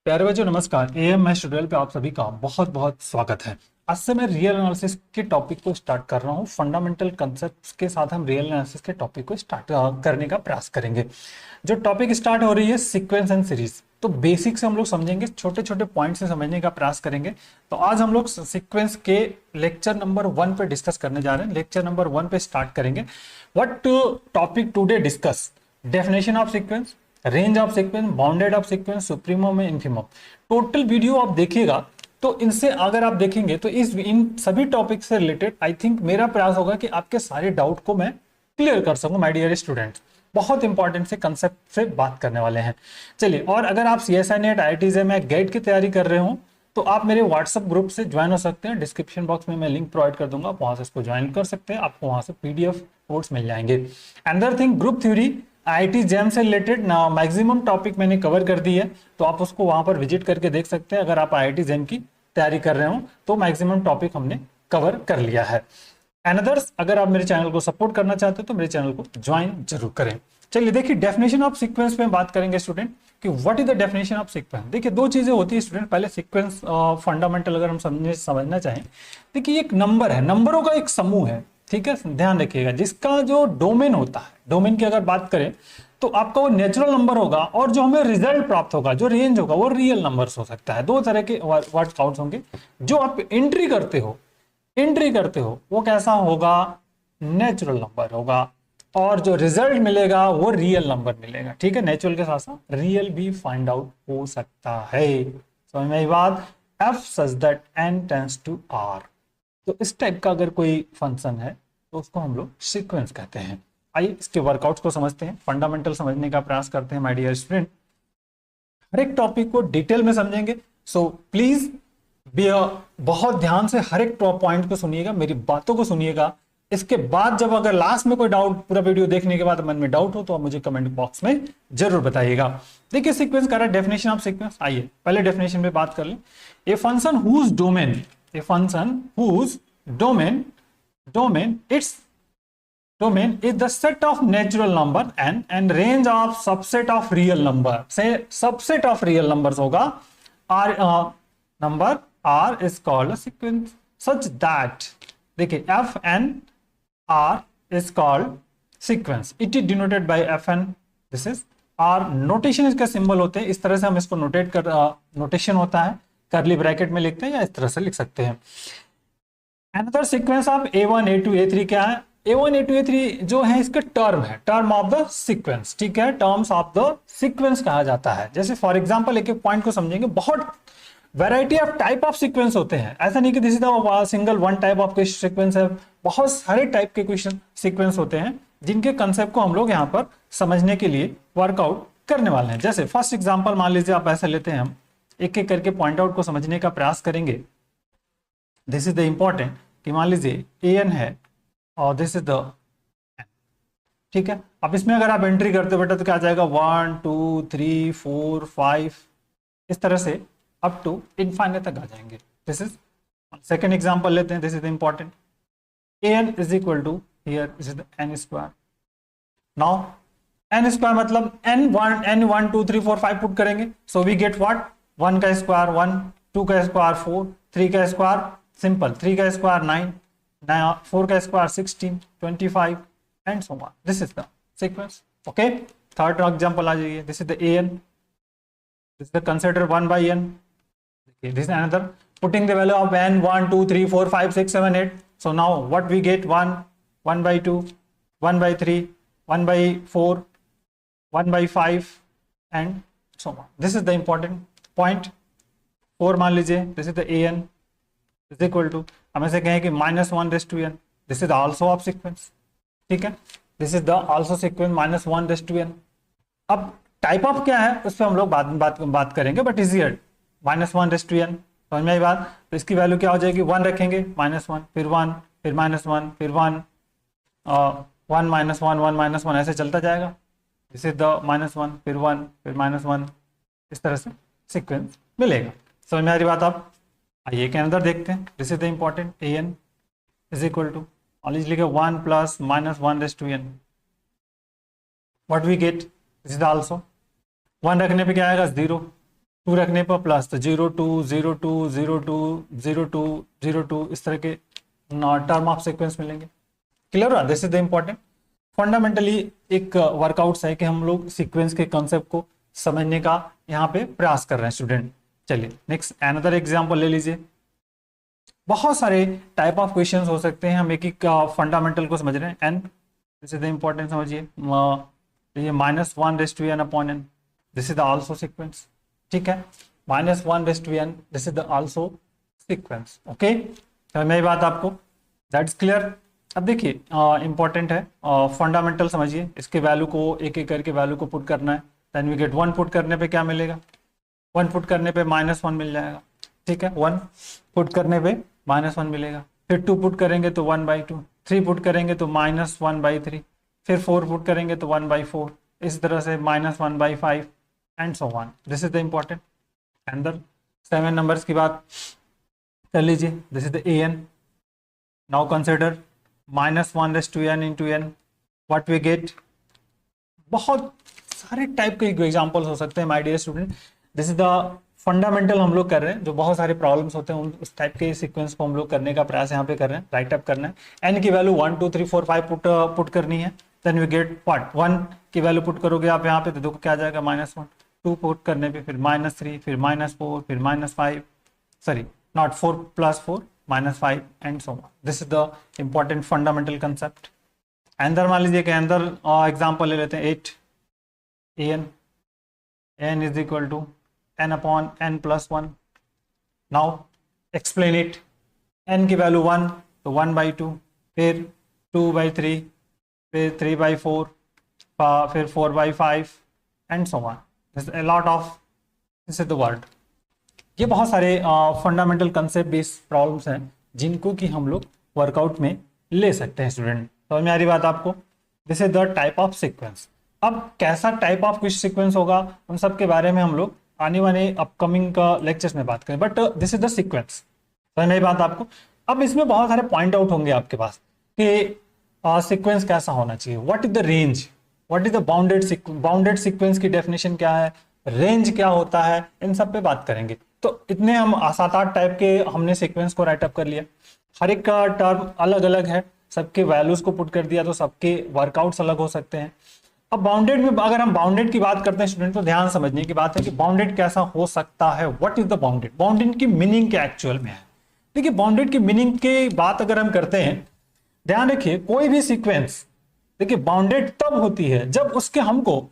प्यारे बच्चों नमस्कार। एएमएस ट्यूटोरियल पे आप सभी का बहुत बहुत स्वागत है। आज से मैं रियल एनालिसिस के टॉपिक को स्टार्ट कर रहा हूँ। फंडामेंटल कंसेप्ट्स के साथ हम रियल एनालिसिस के टॉपिक को स्टार्ट करने का प्रयास करेंगे। जो टॉपिक स्टार्ट हो रही है सीक्वेंस एंड सीरीज, तो बेसिक से हम लोग समझेंगे, छोटे छोटे पॉइंट से समझने का प्रयास करेंगे। तो आज हम लोग सीक्वेंस के लेक्चर नंबर 1 पे डिस्कस करने जा रहे हैं। लेक्चर नंबर 1 पे स्टार्ट करेंगे। What topic today discuss? Definition of sequence, range of sequence, bounded of sequence, supremum में इन्फिमम। टोटल वीडियो आप देखिएगा तो इनसे अगर आप देखेंगे तो इन सभी टॉपिक से रिलेटेड आई थिंक मेरा प्रयास होगा कि आपके सारे डाउट को मैं क्लियर कर सकूं। माय डियर स्टूडेंट्स, बहुत इंपॉर्टेंट से कंसेप्ट से बात करने वाले हैं। चलिए, और अगर आप CSI नेट, IIT में गेट की तैयारी कर रहे हो तो आप मेरे व्हाट्सएप ग्रुप से ज्वाइन हो सकते हैं। डिस्क्रिप्शन बॉक्स में मैं लिंक प्रोवाइड कर दूंगा, वहां से इसको ज्वाइन कर सकते हैं। आपको वहां से PDF नोट्स मिल जाएंगे। Another thing, group theory IIT jam से रिलेटेड ना मैक्सिमम टॉपिक मैंने कवर कर दी है, तो आप उसको वहां पर विजिट करके देख सकते हैं। अगर आप IIT जैम की तैयारी कर रहे हो तो मैक्सिमम टॉपिक हमने कवर कर लिया है। अनदर्स, अगर आप मेरे चैनल को सपोर्ट करना चाहते हो तो मेरे चैनल को ज्वाइन जरूर करें। चलिए देखिए, डेफिनेशन ऑफ सीक्वेंस में बात करेंगे स्टूडेंट कि what is the definition of sequence. देखिए, दो चीजें होती है स्टूडेंट। पहले सीक्वेंस फंडामेंटल अगर हम समझना चाहें, देखिए एक नंबर है, नंबरों का एक समूह है, ठीक है, ध्यान रखिएगा, जिसका जो डोमेन होता है, डोमेन की अगर बात करें तो आपका वो नेचुरल नंबर होगा, और जो हमें रिजल्ट प्राप्त होगा, जो रेंज होगा, वो रियल नंबर्स हो सकता है। दो तरह के वर्ड काउंट्स होंगे। जो आप एंट्री करते हो वो कैसा होगा? नेचुरल नंबर होगा, और जो रिजल्ट मिलेगा वो रियल नंबर मिलेगा। ठीक है, नेचुरल के साथ साथ रियल भी फाइंड आउट हो सकता है। समझ में आई बात? F such that n tends to r, तो इस टाइप का अगर कोई फंक्शन है तो उसको हम लोग सीक्वेंस कहते हैं। आइए इसके वर्कआउट्स को समझते हैं, फंडामेंटल समझने का प्रयास करते हैं। माय डियर स्टूडेंट, हर एक टॉपिक को डिटेल में समझेंगे, सो प्लीज बहुत ध्यान से हर एक पॉइंट को सुनिएगा, मेरी बातों को सुनिएगा। इसके बाद जब अगर लास्ट में कोई डाउट, पूरा वीडियो देखने के बाद मन में डाउट हो तो आप मुझे कमेंट बॉक्स में जरूर बताइएगा। देखिए सीक्वेंस का डेफिनेशन ऑफ सीक्वेंस। आइए पहले डेफिनेशन पे बात कर लें। A function whose domain, its domain is the set of natural number n and range of subset of real number। से subset of real numbers होगा। number r is called a sequence such that, देखिए f n r is called sequence, it is denoted by fn, this is r। Notation इसका symbol होते हैं, इस तरह से हम इसको नोटेशन होता है, करली ब्रैकेट में लिखते हैं या इस तरह से लिख सकते हैं। Another sequence of A1 A2 A3 क्या है? A1 A2 A3 जो है इसका टर्म है, टर्म ऑफ द सीक्वेंस, ठीक है, टर्म्स ऑफ द सीक्वेंस कहा जाता है। जैसे फॉर एग्जांपल एक एक पॉइंट को समझेंगे, बहुत variety of type of sequence होते हैं। ऐसा नहीं कि this is the single one type of sequence है, बहुत सारे टाइप के क्वेश्चन सीक्वेंस होते हैं जिनके कंसेप्ट को हम लोग यहाँ पर समझने के लिए वर्कआउट करने वाले हैं। जैसे फर्स्ट एग्जाम्पल मान लीजिए, आप ऐसा लेते हैं, हम एक एक करके पॉइंट आउट को समझने का प्रयास करेंगे। दिस इज द इंपॉर्टेंट कि मान लीजिए an है और दिस इज द n, ठीक है। अब इसमें अगर आप एंट्री करते हो बेटा तो क्या आ जाएगा? 1 2 3 4 5 इस तरह से अप टू इनफाइनाइट तक आ जाएंगे। दिस इज सेकेंड एग्जांपल लेते हैं। This is the important, an is equal to here this is the n square. Now n square मतलब n 1 2 3 4 5 पुट करेंगे, सो वी गेट व्हाट? 1 का स्क्वायर 1, 2 का square 4, 3 का square simple 3 का square 9, 4 का square 16, 25 and so on. This is the sequence. Okay, third example आ जाइए। This is the an, this is the consider 1 by n। This is another, putting the value of n 1 2 3 4 5 6 7 8, so now what we get? 1 by 2, 1 by 3, 1 by 4, 1 by 5 and so on. This is the important point. 4 मान लीजिए, this is the an is equal to, हम ऐसे कहें कि -1 raise to n, this is also of sequence, ठीक है, this is the also sequence -1 raise to n। अब type of क्या है उस पर हम लोग बात करेंगे, but easier -1 raise to n, समझ में आई बात? तो इसकी वैल्यू क्या हो जाएगी? 1 रखेंगे, -1 फिर 1 फिर -1 फिर 1 1 -1 1 -1 ऐसे चलता जाएगा। दिस इज द -1 फिर 1 फिर -1, इस तरह से सीक्वेंस मिलेगा। समझ में आ रही बात? आप आइए के अंदर देखते हैं। This is the important, an is equal to, always लिखे 1 + -1 raise to n, what we get? This is also 1 रखने पे क्या आएगा? 0, 2 रखने पर प्लस, तो 0 2 0 2 0 2 0 2 0 2 इस तरह के टर्म ऑफ सीक्वेंस मिलेंगे। क्लियर हुआ? This is the important fundamentally एक वर्कआउट्स है कि हम लोग सीक्वेंस के कॉन्सेप्ट को समझने का यहाँ पे प्रयास कर रहे हैं स्टूडेंट। चलिए नेक्स्ट अनदर एग्जांपल ले लीजिए। बहुत सारे टाइप ऑफ क्वेश्चंस हो सकते हैं, हम एक एक फंडामेंटल को समझ रहे हैं। N this is the important, समझिए ये -1/n/n, this is the also sequence, ठीक है। -1/n, this is the also sequence, okay. तो मेरी बात आपको दैट्स क्लियर। अब देखिए इंपॉर्टेंट है फंडामेंटल समझिए, इसके वैल्यू को एक एक करके वैल्यू को पुट करना है। देन वी गेट 1 पुट करने पे क्या मिलेगा, 1 पुट करने पे -1 मिल जाएगा, ठीक है। 1 पुट करने पे -1 मिलेगा, फिर 2 पुट करेंगे तो 1/2, 3 पुट करेंगे तो -1/3, फिर 4 पुट करेंगे तो 1/4, इस तरह से -1/5 and so on. This is the important. अंदर 7 नंबर्स की बात कर लीजिए, this is the an। Now consider -1/n into n, what we get। बहुत सारे टाइप के एग्जांपल्स हो सकते हैं my dear student. This is the fundamental हम लोग कर रहे हैं, जो बहुत सारे प्रॉब्लम्स होते हैं उस टाइप के सीक्वेंस को हम लोग करने का प्रयास यहाँ पे कर रहे हैं, राइट अप करना है। n की वैल्यू 1 2 3 4 5 पुट करनी है। देन वी गेट व्हाट, 1 की वैल्यू पुट करोगे आप यहाँ पे तो देखो क्या आ जाएगा -1, 2 पुट करने पे फिर -3, फिर -4, फिर -5, sorry not 4 + 4 -5 and so on. This is the important fundamental concept. अंदर मान लीजिए कि अंदर एग्जांपल ले लेते हैं 8 an is equal to n/n + 1। Now explain it. n की वैल्यू 1 तो 1/2, फिर 2/3, फिर 3/4, फिर 4/5 and so on. This a lot of, this is the word. ये बहुत सारे फंडामेंटल कंसेप्ट बेस्ड प्रॉब्लम्स हैं जिनको कि हम लोग वर्कआउट में ले सकते हैं स्टूडेंट। तो मेरी बात आपको, this is the type of sequence. अब कैसा टाइप ऑफ कुछ सीक्वेंस होगा उन सब के बारे में हम लोग आने वाले अपकमिंग का लेक्चर्स में बात करें, but this is the sequence. तो मेरी बात आपको, अब इसमें बहुत सारे पॉइंट आउट होंगे आपके पास कि सीक्वेंस कैसा होना चाहिए, what is the range, what is the bounded sequence की डेफिनेशन क्या है, रेंज क्या होता है, इन सब पे बात करेंगे। तो इतने हम 7-8 टाइप के हमने सीक्वेंस को राइट अप कर लिया। हर एक का टर्म अलग अलग है, सबके वैल्यूज को पुट कर दिया तो सबके वर्कआउट्स अलग हो सकते हैं। अब बाउंडेड में अगर हम बाउंडेड की बात करते हैं स्टूडेंट, तो ध्यान समझने की बात है कि बाउंडेड कैसा हो सकता है, what is the bounded, bounded की मीनिंग क्या एक्चुअल में है। देखिए बाउंडेड की मीनिंग की बात अगर हम करते हैं, ध्यान रखिए कोई भी सीक्वेंस देखिए बाउंडेड तब होती है जब उसके हमको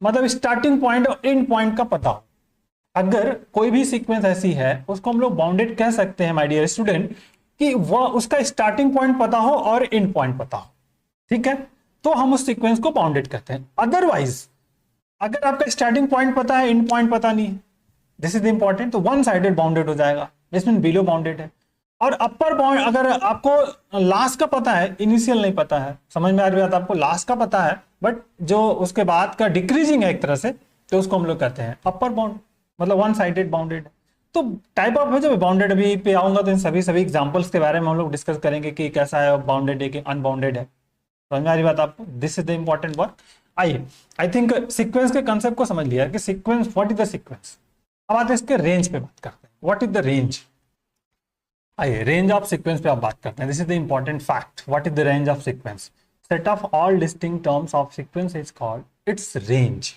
मतलब स्टार्टिंग पॉइंट और एंड पॉइंट का पता हो। अगर कोई भी सीक्वेंस ऐसी है उसको हम लोग बाउंडेड कह सकते हैं माय डियर स्टूडेंट, कि वह उसका स्टार्टिंग पॉइंट पता हो और एंड पॉइंट पता हो, ठीक है, तो हम उस सीक्वेंस को बाउंडेड कहते हैं। अदरवाइज अगर आपका स्टार्टिंग पॉइंट पता है एंड पॉइंट पता नहीं है, दिस इज इंपॉर्टेंट, तो वन साइडेड बाउंडेड हो जाएगा, इसमें बिलो बाउंडेड है। और अपर बाउंड अगर आपको लास्ट का पता है, इनिशियल नहीं पता है, समझ में आ रही बात आपको, लास्ट का पता है बट जो उसके बाद का डिक्रीजिंग है एक तरह से, तो उसको हम लोग कहते हैं अपर बाउंड, मतलब वन साइडेड बाउंडेड। तो टाइप ऑफ है जो बाउंडेड, अभी पे आऊंगा तो इन सभी एग्जांपल्स के बारे में हम लोग डिस्कस करेंगे कि कैसा है बाउंडेड है कि अनबाउंडेड है। समझ में आ रही बात आपको, this is the important work. आइए आई थिंक सीक्वेंस के कंसेप्ट को समझ लिया कि sequence, what is the sequence. अब आते हैं इसके रेंज पे बात करते हैं, व्हाट इज द रेंज। आइए रेंज ऑफ सीक्वेंस पे आप बात करते हैं, this is the important fact, what is the range of sequence. Set of all distinct terms of sequence is called its range.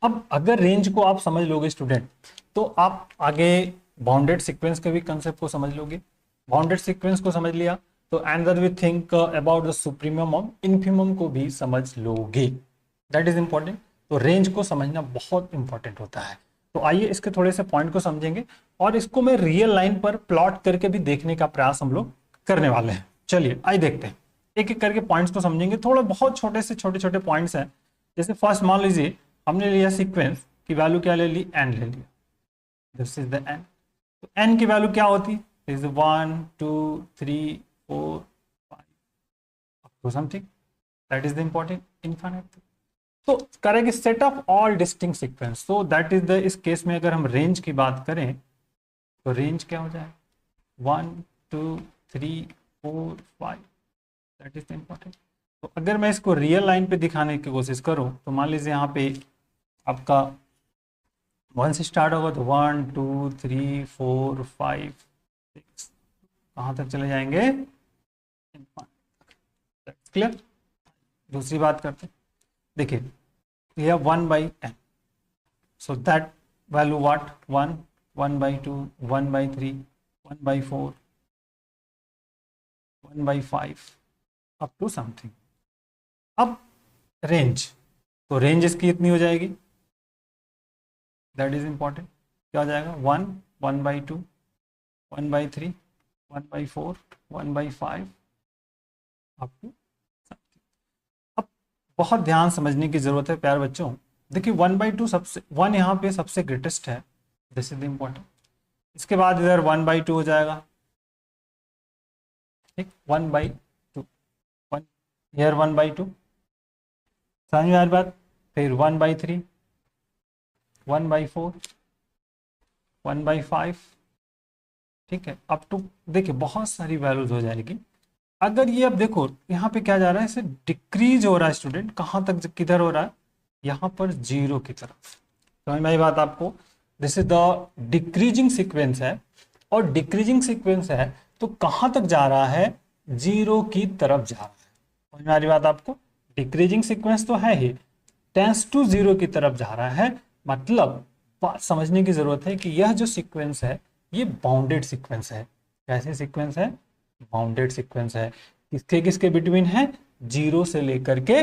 अब अगर रेंज को आप समझ लोगे स्टूडेंट, तो आप आगे बाउंडेड सीक्वेंस के भी कंसेप्ट को समझ लोगे। बाउंडेड सीक्वेंस को समझ लिया तो and we think about the supremum और इन्फीमम को भी समझ लोगे, दैट इज इंपॉर्टेंट। तो रेंज को समझना बहुत इंपॉर्टेंट होता है। तो आइए इसके थोड़े से पॉइंट को समझेंगे और इसको मैं रियल लाइन पर प्लॉट करके भी देखने का प्रयास हम लोग करने वाले हैं। चलिए आइए देखते हैं, एक एक करके पॉइंट्स को समझेंगे। थोड़ा बहुत छोटे से छोटे पॉइंट्स हैं। जैसे फर्स्ट मान लीजिए हमने लिया सीक्वेंस की वैल्यू क्या ले ली, n ले लिया, दिस इज द n। तो n की वैल्यू क्या होती है, is 1 2 3 4 5 up to something, that is the important infinite. तो करेंगे set of all distinct sequence, so that is the, इस केस में अगर हम रेंज की बात करें तो रेंज क्या हो जाए, 1 2 3 4 5, दैट इज द इंपॉर्टेंट। तो अगर मैं इसको रियल लाइन पे दिखाने की कोशिश करूं तो मान लीजिए यहाँ पे आपका वन से स्टार्ट होगा तो 1 2 3 4 5 6, कहाँ तक चले जाएंगे? क्लियर। दूसरी बात करते हैं, देखिए यह 1/n, so that value what? 1, 1/2, 1/3, 1/4, 1/5 up to something. अब रेंज, तो रेंज इसकी इतनी हो जाएगी, दैट इज इंपॉर्टेंट। क्या हो जाएगा? 1, 1/2, 1/3, 1/4, 1/5 अप टू समथिंग। अब बहुत ध्यान समझने की जरूरत है प्यारे बच्चों। देखिए 1/2 सबसे, 1 यहाँ पे सबसे ग्रेटेस्ट है, दिस इज द इम्पोर्टेंट। इसके बाद इधर 1/2 हो जाएगा, ठीक, 1/2, 1 हियर 1/2, समझ में आ रही बात? फिर 1/3, 1/4, 1/5, ठीक है, अप टू, देखिए बहुत सारी वैल्यूज हो जाएगी। अगर ये, अब देखो यहाँ पे क्या जा रहा है, इसे डिक्रीज हो रहा है स्टूडेंट, कहाँ तक, किधर हो रहा है? यहाँ पर 0 की तरफ। समझ में आई बात आपको? This is the decreasing sequence है, और डिक्रीजिंग सीक्वेंस है तो कहाँ तक जा रहा है? 0 की तरफ जा रहा है। समझ में आ रही बात आपको? डिक्रीजिंग सीक्वेंस तो है ही, टेंस टू 0 की तरफ जा रहा है, मतलब बात समझने की जरूरत है कि यह जो सीक्वेंस है ये बाउंडेड सीक्वेंस है। कैसे सीक्वेंस है? बाउंडेड सीक्वेंस है। किसके किसके बिटवीन है? 0 से लेकर के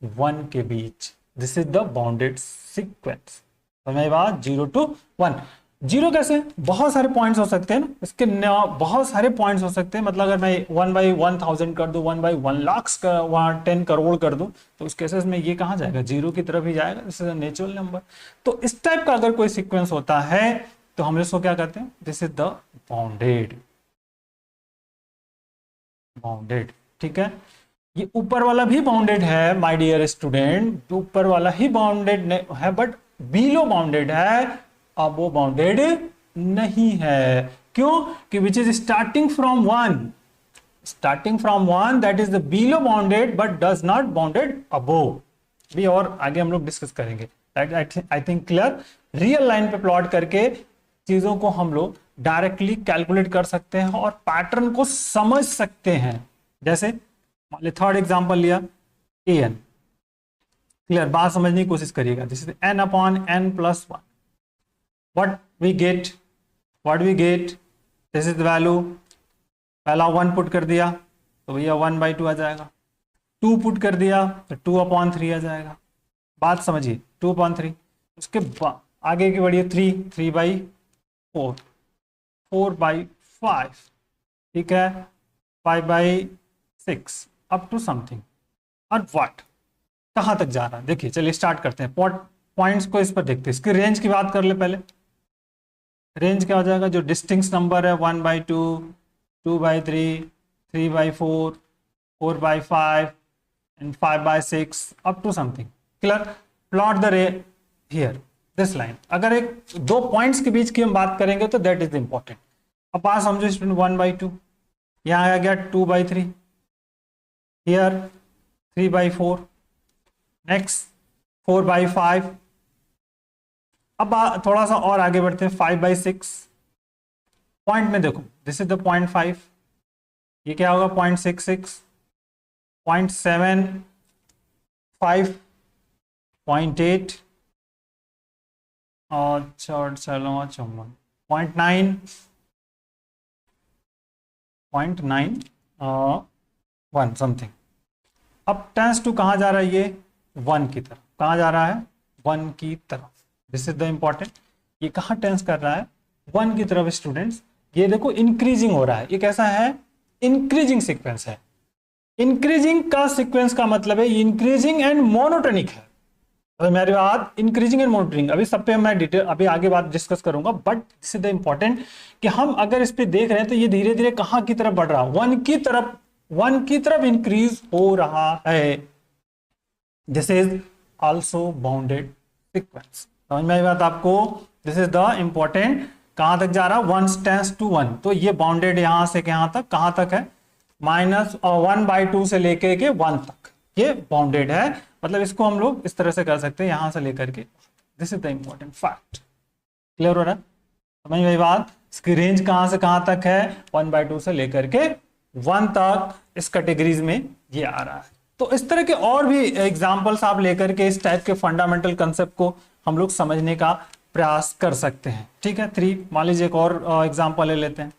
1 के बीच। This is the bounded sequence. समझ में बात? 0 to 1। 0 कैसे? बहुत सारे पॉइंट्स हो सकते हैं ना, इसके बहुत सारे पॉइंट्स हो सकते हैं। मतलब अगर मैं 1/1000 कर दूं, 1/1 लाख का, वहां 10 करोड़ कर दूं, तो उस केसेस में ये कहां जाएगा? 0 की तरफ ही जाएगा। This is a natural number. तो इस टाइप का अगर कोई सीक्वेंस होता है तो हम इसको क्या कहते हैं? This is the bounded, bounded, ठीक है। ये ऊपर वाला भी बाउंडेड है माय डियर स्टूडेंट, ऊपर वाला ही बाउंडेड है, बट बिलो बाउंडेड है, अब वो बाउंडेड नहीं है। क्यों? कि which is starting from 1, starting from 1 that is the below bounded but does not bounded above. भी और आगे हम लोग डिस्कस करेंगे। I think clear. Real line पे प्लॉट करके चीजों को हम लोग डायरेक्टली कैलकुलेट कर सकते हैं और पैटर्न को समझ सकते हैं। जैसे थर्ड एग्जांपल लिया an, क्लियर, बात समझने की कोशिश करिएगा। This is n/n+1, what we get, this is the value. पहला 1 पुट कर दिया तो भैया 1/2 आ जाएगा, 2 पुट कर दिया तो 2/3 आ जाएगा। बात समझिए, 2/3। उसके बाद आगे की बढ़िए 3/4, 4/5, ठीक है, 5/6 अप टू समथिंग। और व्हाट, कहां तक जा रहा है? देखिए चलिए स्टार्ट करते हैं, पॉइंट्स को इस पर देखते हैं। इसकी रेंज की बात कर ले पहले। रेंज क्या हो जाएगा? जो डिस्टिंक्ट नंबर है 1/2, 2/3, 3/4, 4/5 and 5/6 up to something. Clear? Plot the ray here this line. अगर एक दो पॉइंट्स के बीच की हम बात करेंगे तो दैट इज इंपॉर्टेंट। अब बात समझो स्टूडेंट, 1/2, यहां आ गया 2/3, हियर 3/4, नेक्स्ट 4/5। अब थोड़ा सा और आगे बढ़ते हैं, 5/6। पॉइंट में देखो, दिस इज द 0.5, ये क्या होगा? 0.66, 0.7, 5, 0.8, अच्छा चलो 0.9, 0.91 समथिंग। अब टेंस टू कहां जा रहा है? ये 1 की तरफ। कहां जा रहा है? 1 की तरफ। This is the important. ये कहां टेंस कर रहा है? 1 की तरफ स्टूडेंट्स। ये देखो इंक्रीजिंग हो रहा है। ये कैसा है? इंक्रीजिंग सीक्वेंस है। इंक्रीजिंग का सीक्वेंस का मतलब है इंक्रीजिंग एंड मोनोटोनिक है। मेरी बात, इंक्रीजिंग एंड मोनोटोनिक, अभी सब पे मैं डिटेल अभी आगे बात डिस्कस करूंगा, but this is the important कि हम अगर इस पे देख रहे हैं तो ये धीरे धीरे कहां की तरफ बढ़ रहा है? 1 की तरफ इंक्रीज हो रहा है। This is also bounded sequence. समझ में आई बात आपको? This is the important. कहां तक जा रहा है? 1 टेंस टू 1। तो ये बाउंडेड यहां से यहां तक, कहां तक है? -1/2 से लेके के 1 तक ये बाउंडेड है। मतलब इसको हम लोग इस तरह से कर सकते हैं, यहां से लेकर के। This is the important fact. Clear हो रहा है? समझ में आई बात? इसकी रेंज कहां से कहां तक है? 1/2 से लेकर के 1 तक इस कैटेगरीज में ये आ रहा है। तो इस तरह के और भी एग्जांपल्स आप लेकर के इस टाइप के फंडामेंटल कंसेप्ट को हम लोग समझने का प्रयास कर सकते हैं। ठीक है, 3 मान लीजिए एक और एग्जांपल ले लेते हैं,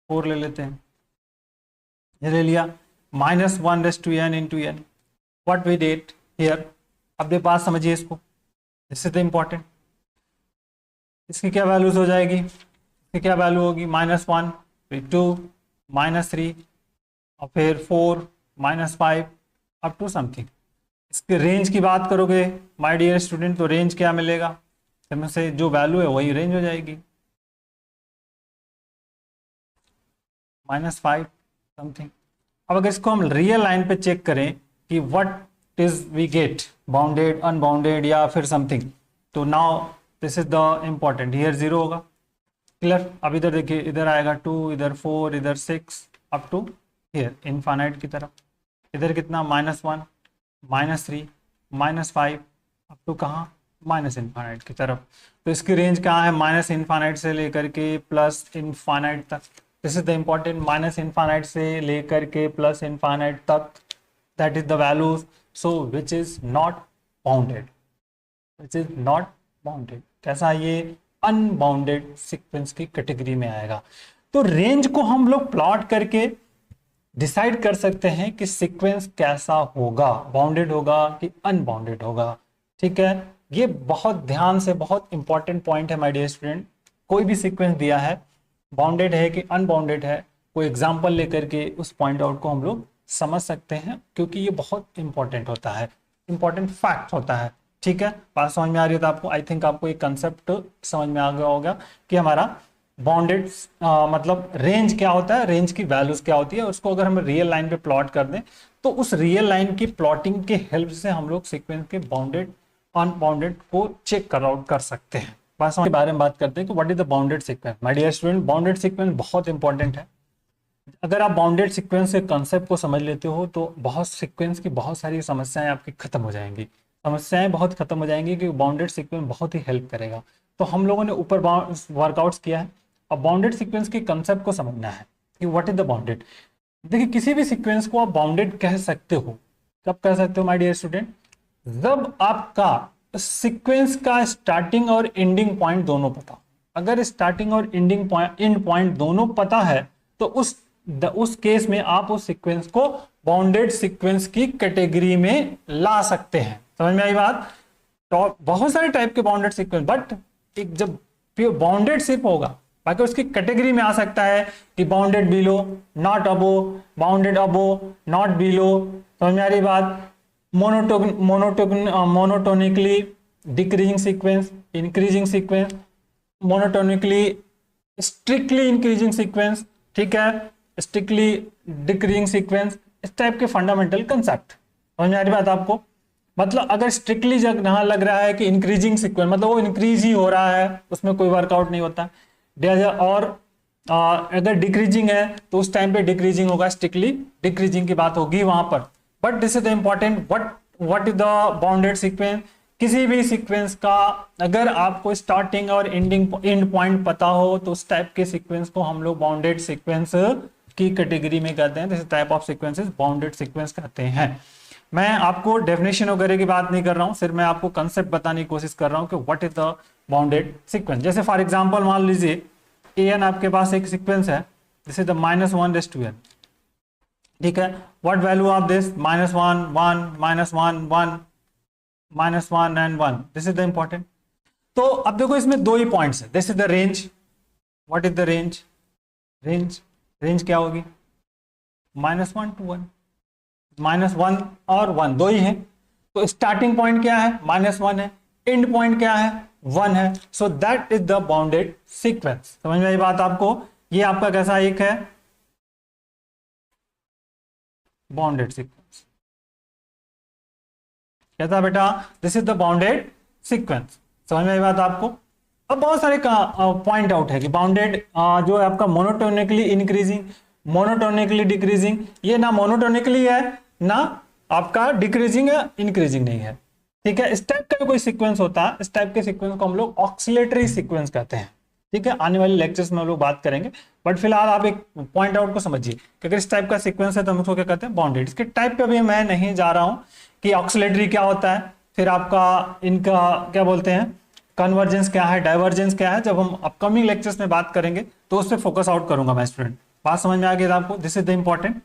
4 ले लेते हैं। ये ले लिया -1n into n, what we did here. अब ये बात समझिए इसको, दिस इज द इंपॉर्टेंट। इसकी क्या वैल्यूज हो जाएगी? इसकी क्या वैल्यू होगी? -1, फिर 2, -3 और फिर 4, -5 अप टू समथिंग। इसके रेंज की बात करोगे माय डियर स्टूडेंट, तो रेंज क्या मिलेगा? इसमें से जो वैल्यू है वही रेंज हो जाएगी, -5 समथिंग। अब अगर इसको हम रियल लाइन पे चेक करें कि what is we get, bounded, unbounded या फिर समथिंग, तो now this is the important. Here 0 होगा, क्लियर? अब इधर देखिए, इधर आएगा 2, इधर 4, इधर 6 अप टू हियर इनफाइनाइट की तरफ। इधर कितना? -1, -3, -5 अप टू कहाँ? माइनस इनफाइनाइट की तरफ। तो इसकी रेंज कहाँ है? माइनस इनफाइनाइट से लेकर के प्लस इनफाइनाइट तक। This is the important, minus infinite से लेकर के प्लस इनफाइनाइट तक, that is the values so which is not bounded, which is not bounded. कैसा? ये अनबाउंडेड सीक्वेंस की कैटेगरी में आएगा। तो रेंज को हम लोग प्लॉट करके डिसाइड कर सकते हैं कि सीक्वेंस कैसा होगा, बाउंडेड होगा कि अनबाउंडेड होगा। ठीक है, ये बहुत ध्यान से, बहुत इंपॉर्टेंट पॉइंट है माय डियर स्टूडेंट। कोई भी सीक्वेंस दिया है, बाउंडेड है कि अनबाउंडेड है, कोई एग्जांपल लेकर के उस पॉइंट आउट को हम लोग समझ सकते हैं, क्योंकि ये बहुत इंपॉर्टेंट होता है, इंपॉर्टेंट फैक्ट होता है। ठीक है, बात समझ में आ रही है? तो आपको, आई थिंक आपको एक कंसेप्ट समझ में आ गया होगा कि हमारा बाउंडेड मतलब रेंज क्या होता है, रेंज की वैल्यूज क्या होती है। उसको अगर हम रियल लाइन पे प्लॉट कर दें तो उस रियल लाइन की प्लॉटिंग के हेल्प से हम लोग सीक्वेंस के बाउंडेड अनबाउंडेड को चेक कर आउट कर सकते हैं। बस के बारे में बात करते हैं कि what is the bounded sequence. My dear student, bounded sequence बहुत इंपॉर्टेंट है। अगर आप बाउंडेड सीक्वेंस के कंसेप्ट को समझ लेते हो तो बहुत सीक्वेंस की बहुत सारी समस्याएं आपकी खत्म हो जाएंगी, समस्याएं बहुत खत्म हो जाएंगी, क्योंकि बाउंडेड सीक्वेंस बहुत ही हेल्प करेगा। तो हम लोगों ने ऊपर वर्कआउट्स किया है, अब बाउंडेड सीक्वेंस के कंसेप्ट को समझना है कि व्हाट इज द बाउंडेड। देखिए, किसी भी सीक्वेंस को आप बाउंडेड कह सकते हो। कब कह सकते हो माय डियर स्टूडेंट? जब आपका सीक्वेंस का स्टार्टिंग और एंडिंग पॉइंट दोनों पता। अगर स्टार्टिंग और एंडिंग पॉइंट, एंड पॉइंट दोनों पता है तो उस केस में आप उस सीक्वेंस को बाउंडेड सीक्वेंस की कैटेगरी में ला सकते हैं। समझ में आई बात? तो बहुत सारे टाइप के बाउंडेड सीक्वेंस, बट एक जब बाउंडेड सिर्फ होगा, बाकी उसकी कैटेगरी में आ सकता है कि bounded below, not above, bounded above, not below. समझ में आ रही बात? Monotonically decreasing sequence, increasing sequence, monotonically strictly increasing sequence, ठीक है, स्ट्रिक्टली डिक्रीजिंग सीक्वेंस, इस टाइप के फंडामेंटल कंसेप्ट। समझ में आ रही बात आपको? मतलब अगर स्ट्रिक्टली जहाँ लग रहा है कि इंक्रीजिंग सीक्वेंस, मतलब वो इंक्रीज ही हो रहा है, उसमें कोई वर्कआउट नहीं होता। और अगर डिक्रीजिंग है तो उस टाइम पे डिक्रीजिंग होगा, स्ट्रिक्टली डिक्रीजिंग की बात होगी वहां पर। But this is the important, what is the bounded sequence. किसी भी सीक्वेंस का अगर आपको स्टार्टिंग और एंड पॉइंट पता हो तो उस टाइप के सीक्वेंस को हम लोग बाउंडेड सीक्वेंस की कैटेगरी में कहते हैं। This type of sequences bounded sequence कहते हैं। मैं आपको डेफिनेशन वगैरह की बात नहीं कर रहा हूं, सिर्फ मैं आपको कंसेप्ट बताने की कोशिश कर रहा हूं कि what is the bounded sequence. जैसे फॉर एग्जांपल मान लीजिए an आपके पास एक सीक्वेंस है, दिस इज द -1n, ठीक है। What value of this? -1, 1, -1, 1, -1 and 1। This is the important. तो अब देखो, इसमें दो ही पॉइंट्स है। This is the range. What is the range? Range क्या होगी? -1 to 1, -1 और 1 दो ही है। तो स्टार्टिंग पॉइंट क्या है? -1 है, एंड पॉइंट क्या है? 1 है। So that is the bounded sequence. समझ में आई बात आपको? ये आपका कैसा एक है? Bounded sequence. कहता बेटा this is the bounded sequence. समझ में आई बात आपको? अब बहुत सारे पॉइंट आउट है कि बाउंडेड जो है आपका मोनोटोनिकली इंक्रीजिंग, मोनोटोनिकली डिक्रीजिंग। ये ना मोनोटोनिकली है ना आपका डिक्रीजिंग है, इंक्रीजिंग नहीं है। ठीक है, इस टाइप का कोई सीक्वेंस होता है, इस टाइप के सीक्वेंस को हम लोग ऑक्सिलेटरी सीक्वेंस कहते हैं। ठीक है, आने वाले लेक्चर्स में हम लोग बात करेंगे, बट फिलहाल आप एक पॉइंट आउट को समझिए कि अगर इस टाइप का सीक्वेंस है तो हम उसको क्या कहते हैं, बाउंडेड। इसके टाइप पे भी मैं नहीं जा रहा हूं कि ऑक्सिलेटरी क्या होता है, फिर आपका इनका क्या बोलते हैं, कन्वर्जेंस क्या है, डाइवर्जेंस क्या है, जब हम अपकमिंग लेक्चर्स में बात करेंगे तो उस पर फोकस आउट करूंगा मैं स्टूडेंट। बात समझ में आ गई आपको, दिस इज द इंपॉर्टेंट।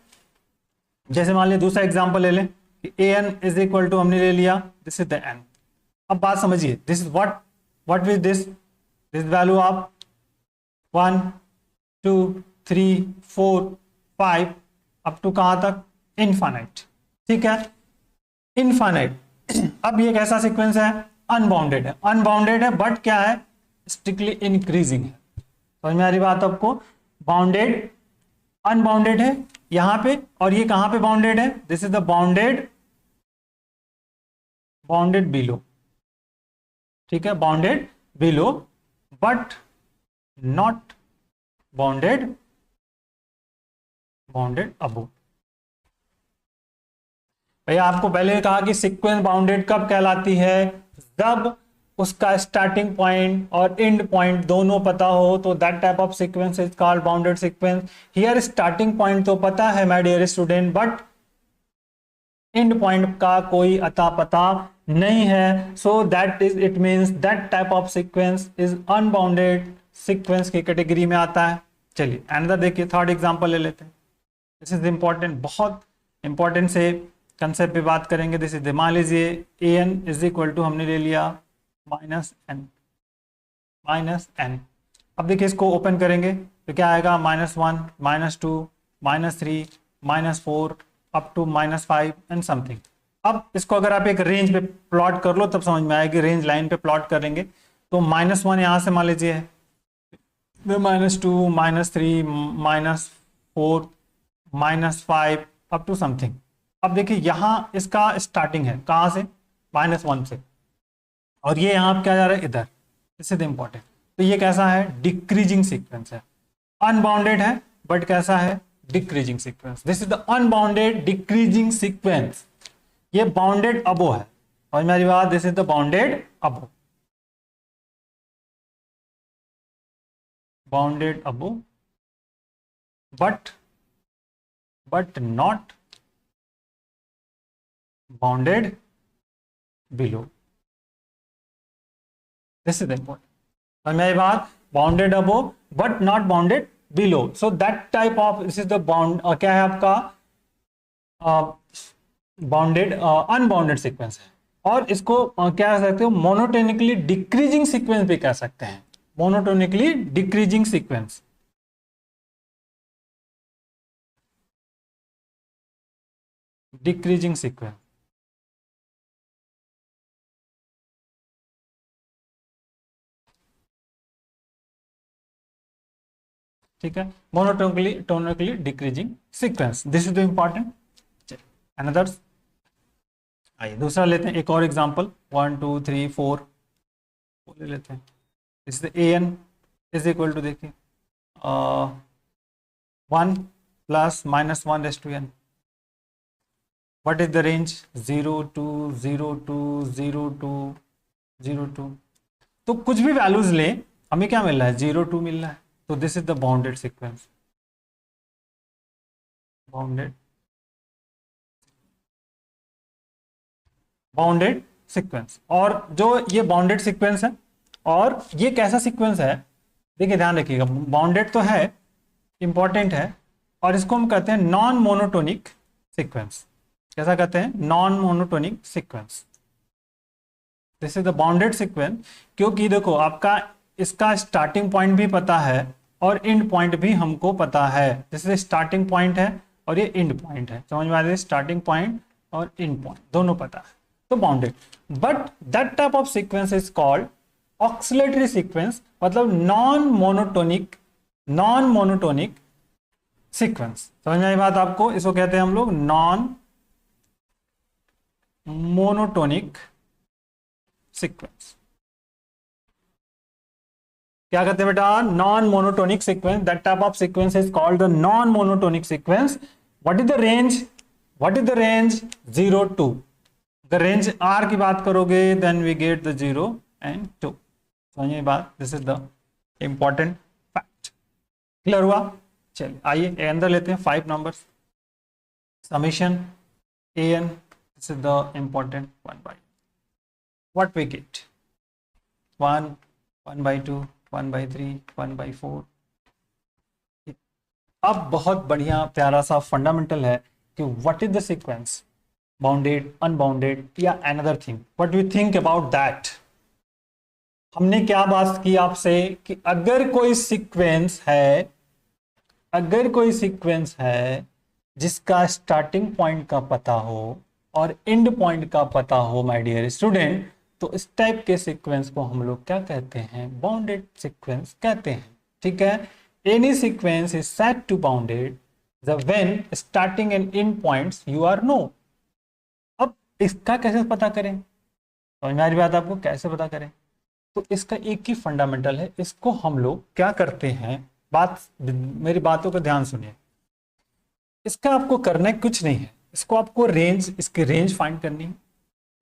जैसे मान लिया दूसरा एग्जांपल ले लें कि an इज इक्वल टू हमने ले लिया, दिस इज द n। अब बात समझिए, this is what with this value of 1 2 3 4 5 up to कहां तक, इनफाइनाइट। ठीक है, इनफाइनाइट। अब ये कैसा सीक्वेंस है, अनबाउंडेड है, अनबाउंडेड है बट क्या है, स्ट्रिक्टली इंक्रीजिंग है। समझ में आ रही बात आपको, बाउंडेड अनबाउंडेड है यहां पे, और ये कहां पे बाउंडेड है, this is the bounded below. ठीक है, bounded below but not bounded above. भैया आपको पहले कहा कि सीक्वेंस बाउंडेड कब कहलाती है, जब उसका स्टार्टिंग पॉइंट और एंड पॉइंट दोनों पता हो, तो that type of sequence is called bounded sequence. Here starting point तो पता है my dear student, but end point का कोई अता पता नहीं है, so that is it means that type of sequence is unbounded sequence की कैटेगरी में आता है। चलिए अनदर देखिए, थर्ड एग्जांपल ले लेते हैं। दिस इज इंपॉर्टेंट, बहुत इंपॉर्टेंट से कंसेप्ट पे बात करेंगे। दिस इज, मान लीजिए an इज इक्वल टू हमने ले लिया माइनस n। अब देखिए इसको ओपन करेंगे तो क्या आएगा, -1 -2 -3 -4 अप टू -5 एंड समथिंग। अब इसको अगर आप एक रेंज पे प्लॉट कर लो तब समझ में आएगी, रेंज लाइन पे प्लॉट करेंगे तो -1 यहां से मान लीजिए है, -2 -3 -4 -5 अप टू समथिंग। अब देखिए यहां इसका स्टार्टिंग है कहां से, -1 से, और ये यहां क्या जा रहा है, इधर। This is important. तो ये कैसा है, डिक्रीजिंग सीक्वेंस है, अनबाउंडेड है बट कैसा है, decreasing sequence. This is the unbounded decreasing sequence. ये बाउंडेड अबो है, और मेरी बात, this is the bounded above, bounded above but not bounded below. This is important. और मेरी बात, bounded above but not bounded below. So that type of, this is the bound, क्या है आपका, bounded unbounded sequence है। और इसको क्या कह सकते हो, मोनोटोनिकली डिक्रीजिंग सीक्वेंस भी कह सकते हैं, monotonically decreasing sequence. Decreasing sequence, ठीक है, monotonically decreasing sequence. This is the important. Another, आइए दूसरा लेते हैं, एक और एग्जांपल, 1 2 3 4 ले लेते हैं। इस an इज इक्वल टू, देखिए 1 + -1 n। What is the range, 0 2 0 2 0 2 0 2। तो कुछ भी वैल्यूज ले, हमें क्या मिल रहा है, 0 2 मिल रहा है। तो this is the bounded sequence, bounded sequence. और जो ये बाउंडेड सीक्वेंस है, और ये कैसा सीक्वेंस है, देखिए ध्यान रखिएगा, बाउंडेड तो है, इंपॉर्टेंट है, और इसको हम कहते हैं नॉन मोनोटोनिक सीक्वेंस। कैसा कहते हैं, non monotonic sequence. This is the bounded sequence, क्योंकि देखो आपका इसका स्टार्टिंग पॉइंट भी पता है और एंड पॉइंट भी हमको पता है। जैसे स्टार्टिंग पॉइंट है और ये एंड पॉइंट है, समझ में आ रही है, स्टार्टिंग पॉइंट और एंड पॉइंट दोनों पता है, तो bounded. But that type of sequence is called oscillatory sequence, मतलब नॉन मोनोटोनिक सीक्वेंस। समझ में आई बात आपको, इसको कहते हैं हम लोग नॉन मोनोटोनिक सीक्वेंस। क्या कहते हैं बेटा, non monotonic sequence. That type of sequence is called the non monotonic sequence. What is the range, 0 2 अगर रेंज आर की बात करोगे then we get the 0 and 2. समझिए बात, this is the important fact. Clear हुआ? चलिए आइए अंदर लेते हैं 5 numbers. Summation an, this is the important 1 by what we get 1, 1 by 2, 1 by 3, 1 by 4. अब बहुत बढ़िया प्यारा सा फंडामेंटल है कि what is the sequence, bounded, unbounded या another thing, what we think about that. हमने क्या बात की आपसे कि अगर कोई सीक्वेंस है, अगर कोई सीक्वेंस है जिसका स्टार्टिंग पॉइंट का पता हो और एंड पॉइंट का पता हो माय डियर स्टूडेंट, तो इस टाइप के सीक्वेंस को हम लोग क्या कहते हैं? बाउंडेड सीक्वेंस कहते हैं. ठीक है, any sequence is set to bounded the when starting end end points you are know. अब इसका कैसे पता करें? समझ में आ रही बात आपको? कैसे पता करें? तो इसका एक ही फंडामेंटल है. इसको हम लोग क्या करते हैं, बात, मेरी बातों को ध्यान सुनिए. इसका आपको करना कुछ नहीं है, इसको आपको रेंज, इसकी रेंज फाइंड करनी है,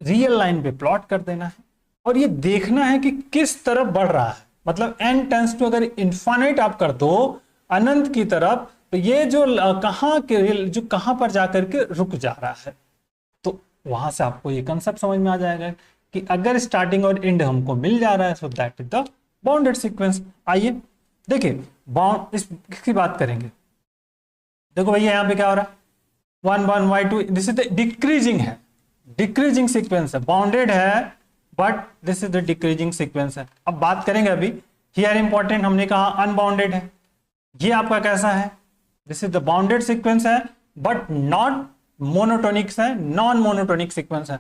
रियल लाइन पे प्लॉट कर देना है और ये देखना है कि किस तरफ बढ़ रहा है. मतलब n टेंस टू अगर इनफाइनाइट आप कर दो अनंत की तरफ, तो ये जो कहां के जो कहां पर जाकर के रुक जा रहा है, तो वहां से आपको ये कंसेप्ट समझ में आ जाएगा कि अगर स्टार्टिंग और एंड हमको मिल जा रहा है so that is the bounded sequence. आइए देखिए बाउंड इसकी बात करेंगे. देखो भैया यहाँ पे क्या हो रहा है, 1 1 y2, this is the decreasing है, डिक्रीजिंग सीक्वेंस है, बाउंडेड है but this is the decreasing sequence है. अब बात करेंगे अभी, हियर इंपॉर्टेंट, हमने कहा अनबाउंडेड है, ये आपका कैसा है? This is the bounded sequence है बट नॉट मोनोटोनिक है, नॉन मोनोटोनिक सीक्वेंस है.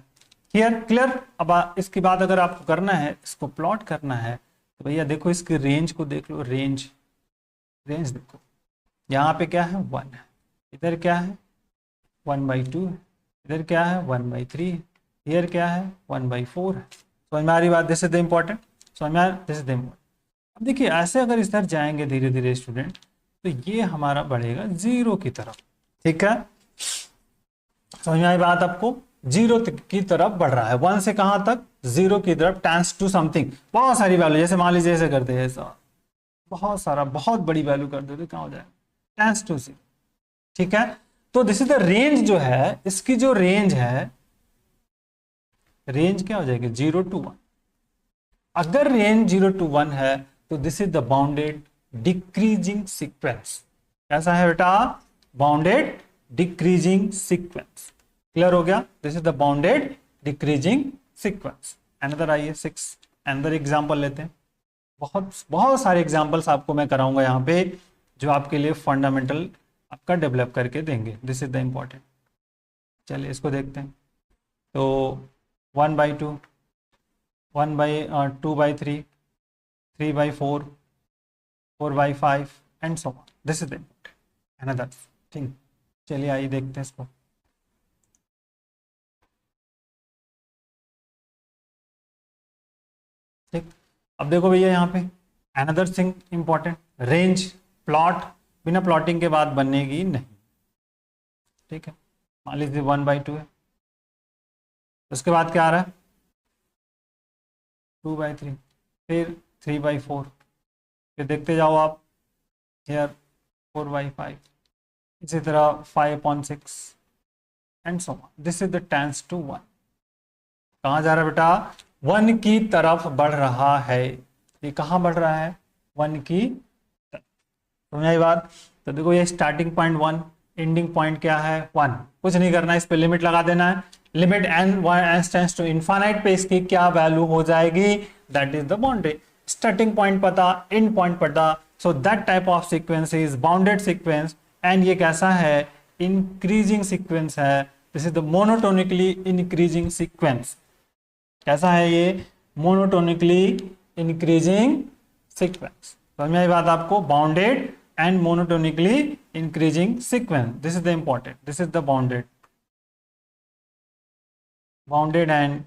Here clear? अब इसकी बात अगर आपको करना है, इसको प्लॉट करना है, तो भैया देखो इसकी रेंज को देख लो, रेंज, रेंज देखो, यहाँ पे क्या है 1 है, इधर क्या है 1 by 2 है, इधर क्या है 1 by 3 है, इधर क्या है 1 by 4 है. समझ में आ रही बात? This is the important. समझ में आ रहा? This is the important. अब देखिए ऐसे अगर इधर जाएंगे धीरे धीरे स्टूडेंट, तो ये हमारा बढ़ेगा 0 की तरफ. ठीक है, समझ में आई बात आपको? 0 की तरफ बढ़ रहा है, 1 से कहां तक? 0 की तरफ, टेंस टू समथिंग, बहुत सारी वैल्यू, जैसे मान लीजिए ऐसे करते हैं, ऐसा बहुत सारा, बहुत बड़ी वैल्यू कर देते, कहां हो जाएगा? Tends to 0. ठीक है, तो दिस इज द रेंज जो है, इसकी जो रेंज है, रेंज क्या हो जाएगी 0 to 1. अगर रेंज 0 to 1 है तो this is the bounded decreasing sequence. कैसा है बेटा? Bounded decreasing sequence. क्लियर हो गया? This is the bounded decreasing sequence. Another आइए 6, अनदर एग्जांपल लेते हैं. बहुत बहुत सारे एग्जांपल्स आपको मैं कराऊंगा यहाँ पे, जो आपके लिए फंडामेंटल आपका डेवलप करके देंगे. This is the important. चलिए इसको देखते हैं. तो 1 by 2, 1 by 2 by 3, 3 by 4, 4 by 5 and so on. This is the important another thing. चलिए आइए देखते हैं इसको. ठीक, अब देखो भैया यहाँ पे another thing important, range plot बिना प्लॉटिंग के बाद बनेगी नहीं. ठीक है, मान लीजिए 1 by 2 है, उसके बाद क्या आ रहा है 2 by 3, फिर 3 by 4, फिर देखते जाओ आप, here 4 by 5, इसी तरह 5/6 and so on. This is the tends to 1. कहाँ जा रहा है बेटा? 1 की तरफ बढ़ रहा है. ये कहाँ बढ़ रहा है? 1 की तरफ. समझ आई बात? तो देखो ये स्टार्टिंग पॉइंट 1, एंडिंग पॉइंट क्या है 1. कुछ नहीं करना है, इस पे लिमिट लगा देना है. Limit n tends to infinite पे इसकी क्या वैल्यू हो जाएगी? That is the boundary. Starting point पता, एंड पॉइंट पता, so that type of sequence is bounded sequence. And ये कैसा है? इंक्रीजिंग सीक्वेंस है. This is the monotonically increasing sequence. कैसा है ये? Monotonically increasing sequence. समझ में आई बात आपको? Bounded and monotonically increasing sequence. This is the important. This is the bounded, bounded and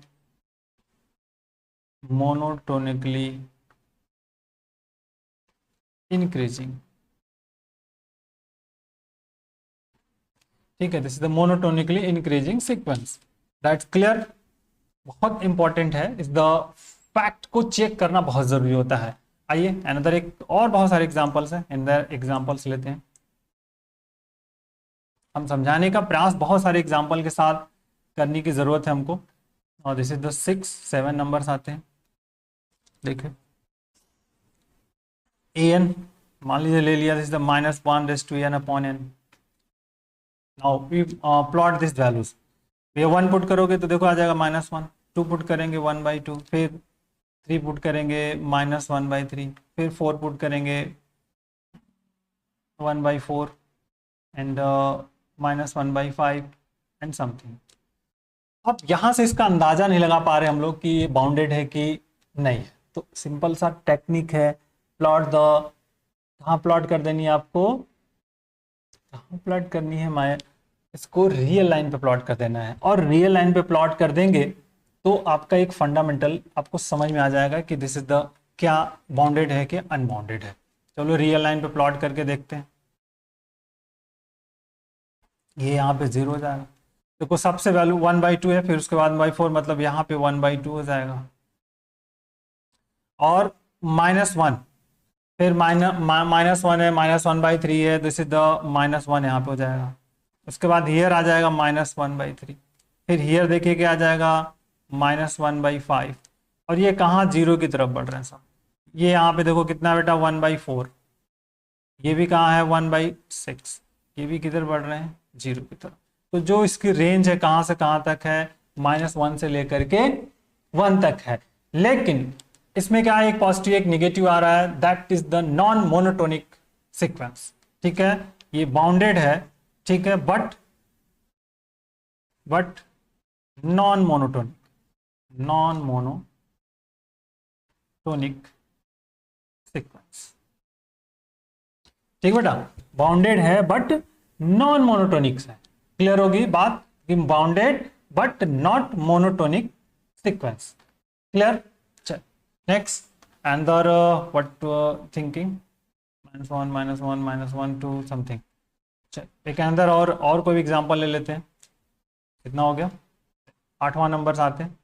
monotonically increasing. ठीक है, this is the monotonically increasing sequence. That's clear. बहुत इंपॉर्टेंट है, इस द फैक्ट को चेक करना बहुत जरूरी होता है। आइए अनदर एक और बहुत सारे एग्जांपल्स हैं, अनदर एग्जांपल्स लेते हैं। हम समझाने का प्रयास बहुत सारे एग्जांपल के साथ करने की जरूरत है हमको। और दिस इज द 6-7 नंबर्स आते हैं। देखिए an मान लीजिए ले लिया, this is the -1/n/n। Now we plot this values. ये 1 पुट करोगे तो देखो आ जाएगा -1, 2 पुट करेंगे 1/2, फिर 3 पुट करेंगे -1/3, फिर 4 पुट करेंगे 1/4 एंड -1/5 एंड समथिंग। अब यहाँ से इसका अंदाजा नहीं लगा पा रहे हम लोग कि ये बाउंडेड है कि नहीं है, तो सिंपल सा टेक्निक है, प्लॉट द, कहाँ प्लॉट कर देनी है आपको, कहाँ प्लॉट करनी है, मैं इसको रियल लाइन पे प्लॉट कर देना है। और रियल लाइन पे प्लॉट कर देंगे तो आपका एक फंडामेंटल आपको समझ में आ जाएगा कि दिस इज द क्या बाउंडेड है कि अनबाउंडेड है। चलो रियल लाइन पे प्लॉट करके देखते हैं। ये यहाँ पे 0 हो जाएगा, देखो सबसे वैल्यू 1/2 है, फिर उसके बाद 1/4, मतलब यहाँ पे 1/2 हो जाएगा। और -1, फिर -1 है, -1/3 है, दिस इज द -1 यहाँ पे हो जाएगा। उसके बाद हियर आ जाएगा -1/3, फिर हियर देखिए क्या आ जाएगा -1/5। और ये कहाँ 0 की तरफ बढ़ रहे हैं सब। ये यहाँ पे देखो कितना बेटा 1/4, ये भी कहाँ है 1/6, ये भी किधर बढ़ रहे हैं 0 की तरफ। तो जो इसकी रेंज है कहाँ से कहाँ तक है, -1 से लेकर के 1 तक है। लेकिन इसमें क्या है, एक पॉजिटिव एक निगेटिव आ रहा है, that is the non monotonic sequence. ठीक है, ये बाउंडेड है, ठीक है, but non monotonic, non monotonic sequence. ठीक बेटा, बाउंडेड है बट नॉन मोनोटोनिक है। क्लियर होगी बात कि bounded but not monotonic sequence. Clear. चल नेक्स्ट अंदर व्हाट थिंकिंग, -1 -1 -1 2 समथिंग। चल एक अंदर और कोई एग्जांपल ले लेते हैं। कितना हो गया, 8वां नंबर आते हैं।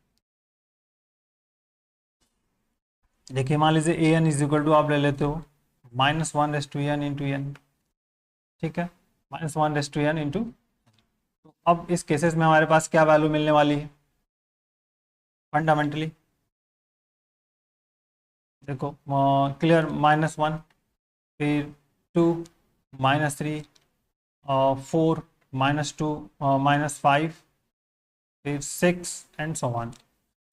देखिए मान लीजिए an इज इक्वल टू आप ले लेते हो -1/n इंटू n। ठीक है, -1/n इंटू, तो अब इस केसेस में हमारे पास क्या वैल्यू मिलने वाली है फंडामेंटली, देखो क्लियर, -1, फिर 2, -3, 4, -2, -5, फिर 6 and so on.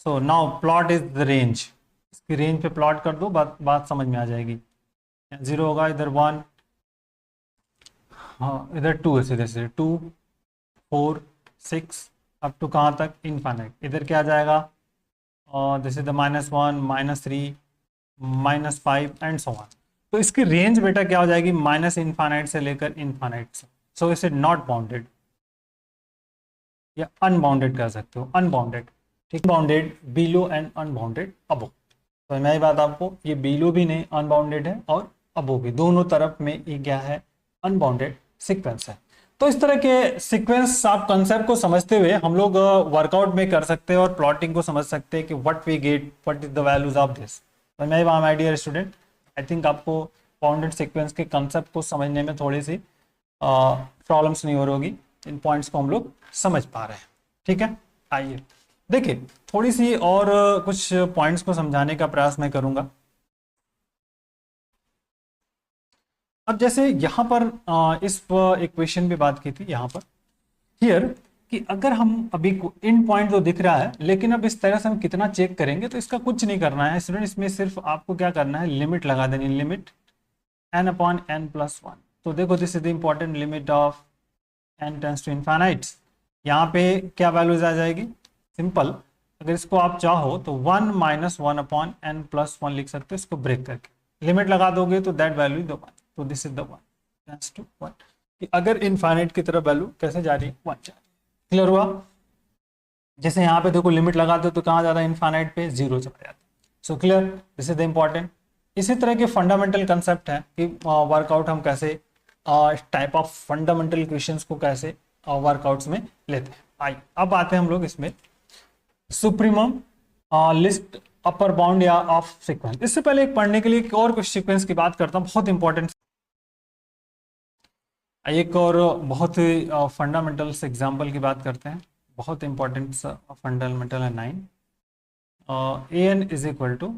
So now plot is the range, इसकी रेंज पे प्लॉट कर दो, बात समझ में आ जाएगी। 0 होगा, इधर 1, हाँ इधर 2 है, सीधे सीधे 2, 4, 6 अप टू कहाँ तक इनफाइनाइट। इधर क्या आ जाएगा, this is the -1, -3, -5 and so on. तो इसकी रेंज बेटा क्या हो जाएगी, -इनफाइनाइट से लेकर इनफाइनाइट से। सो इसे नॉट बाउंडेड या अनबाउंडेड कर सकते हो, अनबाउंडेड। ठीक, बाउंडेड बिलो एंड अनबाउंडेड अबो। तो मैं बात आपको, ये बिलो भी नहीं अनबाउंडेड है और अबो भी, दोनों तरफ में ये क्या है अनबाउंडेड सीक्वेंस है। तो इस तरह के सीक्वेंस आप कंसेप्ट को समझते हुए हम लोग वर्कआउट में कर सकते हैं और प्लॉटिंग को समझ सकते हैं कि what we get, what is the values of this. तो my dear student, I think आपको बाउंडेड सीक्वेंस के कंसेप्ट को समझने में थोड़ी सी प्रॉब्लम्स नहीं हो रही होगी। इन पॉइंट्स को हम लोग समझ पा रहे हैं। ठीक है, आइए देखिए थोड़ी सी और कुछ पॉइंट्स को समझाने का प्रयास मैं करूंगा। अब जैसे यहाँ पर इस इक्वेशन पे बात की थी यहाँ पर हियर, कि अगर हम अभी इन पॉइंट तो दिख रहा है, लेकिन अब इस तरह से हम कितना चेक करेंगे, तो इसका कुछ नहीं करना है स्टूडेंट। इसमें सिर्फ आपको क्या करना है, लिमिट लगा देनी, लिमिट n/n+1। तो देखो this is the important limit of n tends to infinite. यहाँ पे क्या वैल्यूज आ जाएगी, सिंपल, अगर इसको आप चाहो तो 1 - 1/n+1 लिख सकते हो, इसको ब्रेक करके लिमिट लगा दोगे तो दैट वैल्यू इज द 1। तो this is the 1 tends to 1, कि अगर इनफाइनाइट की तरफ वैल्यू कैसे जा रही है, 1 जा रही है। क्लियर हुआ। जैसे यहाँ पे देखो लिमिट लगाते हो तो कहाँ जाता है, इनफाइनाइट पे 0 चला जाता है। So clear, this is the important. इसी तरह के फंडामेंटल कंसेप्ट है कि वर्कआउट हम कैसे इस टाइप ऑफ फंडामेंटल क्वेश्चंस को कैसे वर्कआउट्स में लेते हैं। आइए अब आते हैं हम लोग इसमें। सुप्रीमम लिस्ट अपर बाउंड या ऑफ सीक्वेंस। इससे पहले एक पढ़ने के लिए एक और कुछ सीक्वेंस की बात करता हूं, बहुत इंपॉर्टेंट, एक और बहुत ही फंडामेंटल से एग्जाम्पल की बात करते हैं, बहुत इंपॉर्टेंट फंडामेंटल है 9। A N is equal to,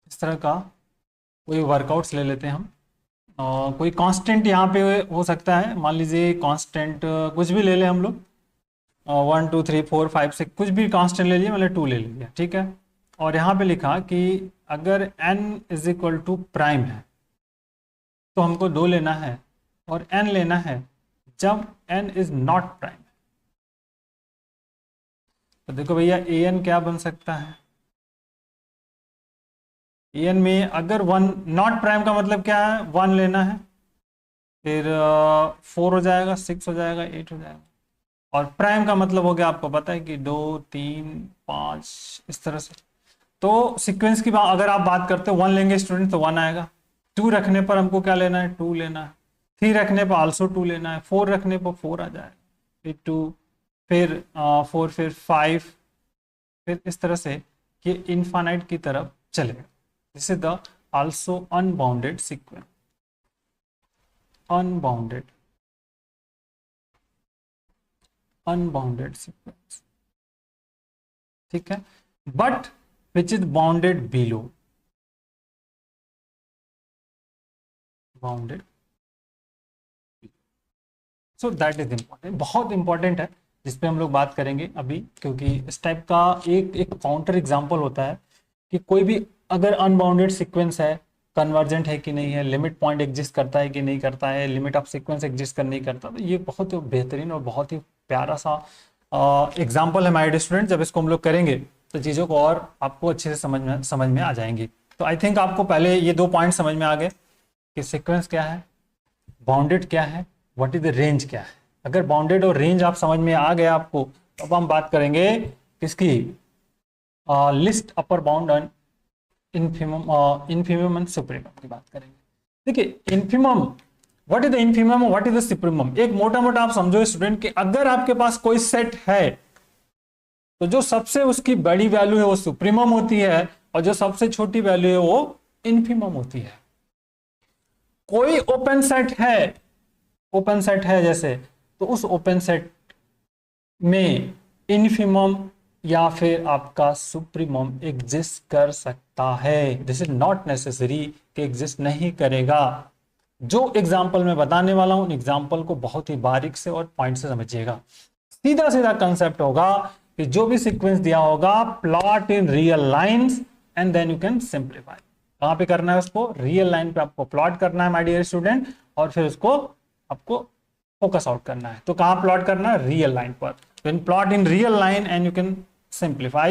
इस तरह का कोई वर्कआउट्स ले लेते हैं हम, कोई कांस्टेंट यहाँ पे हो सकता है, मान लीजिए कांस्टेंट कुछ भी ले लें हम लोग, 1 2 3 4 5 6 कुछ भी कांस्टेंट ले लिया, मतलब 2 ले लिया, ठीक है। और यहाँ पे लिखा कि अगर n is equal to prime है तो हमको 2 लेना है, और n लेना है जब n इज नॉट प्राइम। तो देखो भैया ए एन क्या बन सकता है, ए एन में अगर 1 नॉट प्राइम का मतलब क्या है, 1 लेना है, फिर 4 हो जाएगा, 6 हो जाएगा, 8 हो जाएगा, और प्राइम का मतलब हो गया, आपको पता है कि 2 3 5 इस तरह से। तो सीक्वेंस की बात अगर आप बात करते हो, 1 लेंगे स्टूडेंट तो 1 आएगा, 2 रखने पर हमको क्या लेना है, 2 लेना है, 3 रखने पर आल्सो 2 लेना है, 4 रखने पर 4 आ जाएगा, फिर 2, फिर 4, फिर 5, फिर इस तरह से ये इनफाइनाइट की तरफ चलेगा। This is the also unbounded sequence, unbounded sequence, ठीक है, but which is bounded below, bounded, so that is important, बहुत इंपॉर्टेंट है, जिसपे हम लोग बात करेंगे अभी, क्योंकि इस टाइप का एक काउंटर एग्जांपल होता है कि कोई भी अगर अनबाउंडेड सीक्वेंस है, कन्वर्जेंट है कि नहीं है, लिमिट पॉइंट एग्जिस्ट करता है कि नहीं करता है, लिमिट ऑफ सीक्वेंस एग्जिस्ट कर नहीं करता। तो ये बहुत ही बेहतरीन और बहुत ही प्यारा सा एग्जाम्पल है माय डियर स्टूडेंट। जब इसको हम लोग करेंगे तो चीज़ों को और आपको अच्छे से समझ में आ जाएंगी। तो आई थिंक आपको पहले ये 2 पॉइंट समझ में आ गए कि सीक्वेंस क्या है, बाउंडेड क्या है, व्हाट इज द रेंज क्या है। अगर बाउंडेड और रेंज आप समझ में आ गया आपको, तो अब हम बात करेंगे किसकी, list upper bound and infimum and supremum की बात करेंगे। देखिए infimum, what is the infimum, what is the supremum, एक मोटा मोटा आप समझो स्टूडेंट कि अगर आपके पास कोई सेट है तो जो सबसे उसकी बड़ी वैल्यू है वो सुप्रीमम होती है, और जो सबसे छोटी वैल्यू है वो इनफिमम होती है। कोई ओपन सेट है, ओपन सेट है जैसे, तो उस ओपन सेट में इनफिमम या फिर आपका सुप्रीमम एग्जिस्ट कर सकता है। दिस इज नॉट नेसेसरी कि एग्जिस्ट नहीं करेगा। जो एग्जाम्पल मैं बताने वाला हूं, उन एग्जाम्पल को बहुत ही बारीक से और पॉइंट से समझिएगा। सीधा सीधा कंसेप्ट होगा कि जो भी सीक्वेंस दिया होगा, plot in real lines and then you can simplify. कहां पे करना है उसको, रियल लाइन पे आपको प्लॉट करना है माय डियर स्टूडेंट, और फिर उसको आपको फोकस आउट करना है। तो कहां प्लॉट करना है, रियल लाइन पर। When plot in real line and you can simplify,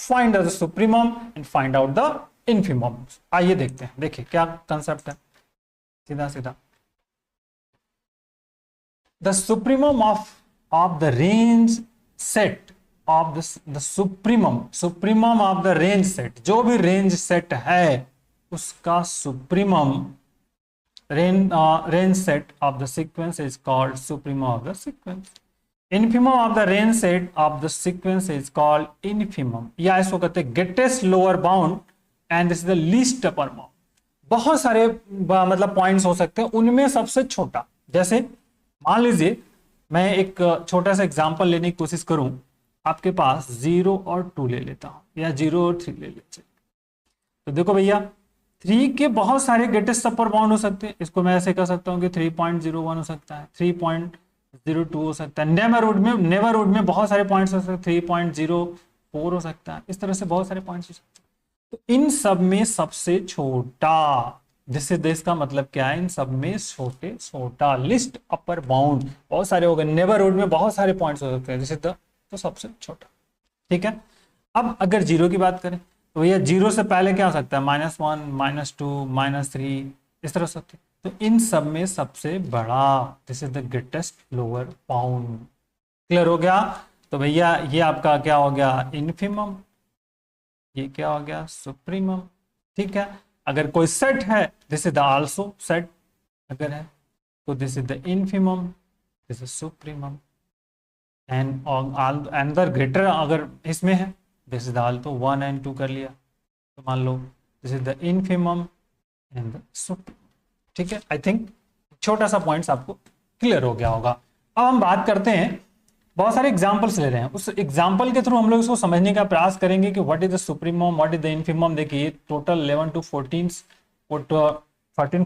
find the supremum and find out the infimum। आइए देखते हैं, देखिए क्या कंसेप्ट है, सीधा सीधा। The supremum of the range set of the supremum of the range set, जो भी रेंज सेट है उसका supremum range set of the sequence is called supremum of the sequence। Infimum of the range set of the sequence is called infimum, या इसको कहते हैं greatest lower bound and this is the least upper bound. बहुत सारे मतलब points हो सकते हैं, उनमें सबसे छोटा, जैसे मान लीजिए मैं एक छोटा सा एग्जांपल लेने की कोशिश करूं, आपके पास 0 और 2 ले लेता हूं, या 0 और 3 ले लेते। तो देखो भैया 3 के बहुत सारे ग्रेटेस्ट अपर बाउंड हो सकते हैं। इसको मैं ऐसे कह सकता हूं कि 3.01 हो सकता है, 3.02 हो सकता है, नेबरहुड में बहुत सारे पॉइंट्स हो सकते हैं, 3.04 हो सकता है, इस तरह से बहुत सारे पॉइंट्स हो सकते हैं। तो इन सब में सबसे छोटा, जिससे देश का मतलब क्या है, इन सब में छोटे छोटा लिस्ट अपर बाउंड बहुत सारे हो गए, नेबरहुड में बहुत सारे पॉइंट्स हो सकते हैं, जैसे तो सबसे छोटा, ठीक है। अब अगर 0 की बात करें तो भैया 0 से पहले क्या हो सकता है, -1 -2 -3 इस तरह से। तो इन सब में सबसे बड़ा, this is the greatest lower bound. Clear हो गया। तो भैया ये आपका क्या हो गया, इनफिमम, ये क्या हो गया, सुप्रीमम, ठीक है। अगर कोई सेट है, this is the also set अगर है, तो this is the infimum, this is supremum and another greater अगर इसमें है, दिस इज ऑल तो 1 एंड 2 कर लिया, तो मान लो this is the infimum and the supremum. ठीक है, आई थिंक छोटा सा पॉइंट्स आपको क्लियर हो गया होगा। अब हम बात करते हैं, बहुत सारे एग्जांपल्स ले रहे हैं, उस एग्जांपल के थ्रू हम लोग इसको समझने का प्रयास करेंगे कि what is the supremum, what is the infimum. देखिए टोटल 11 to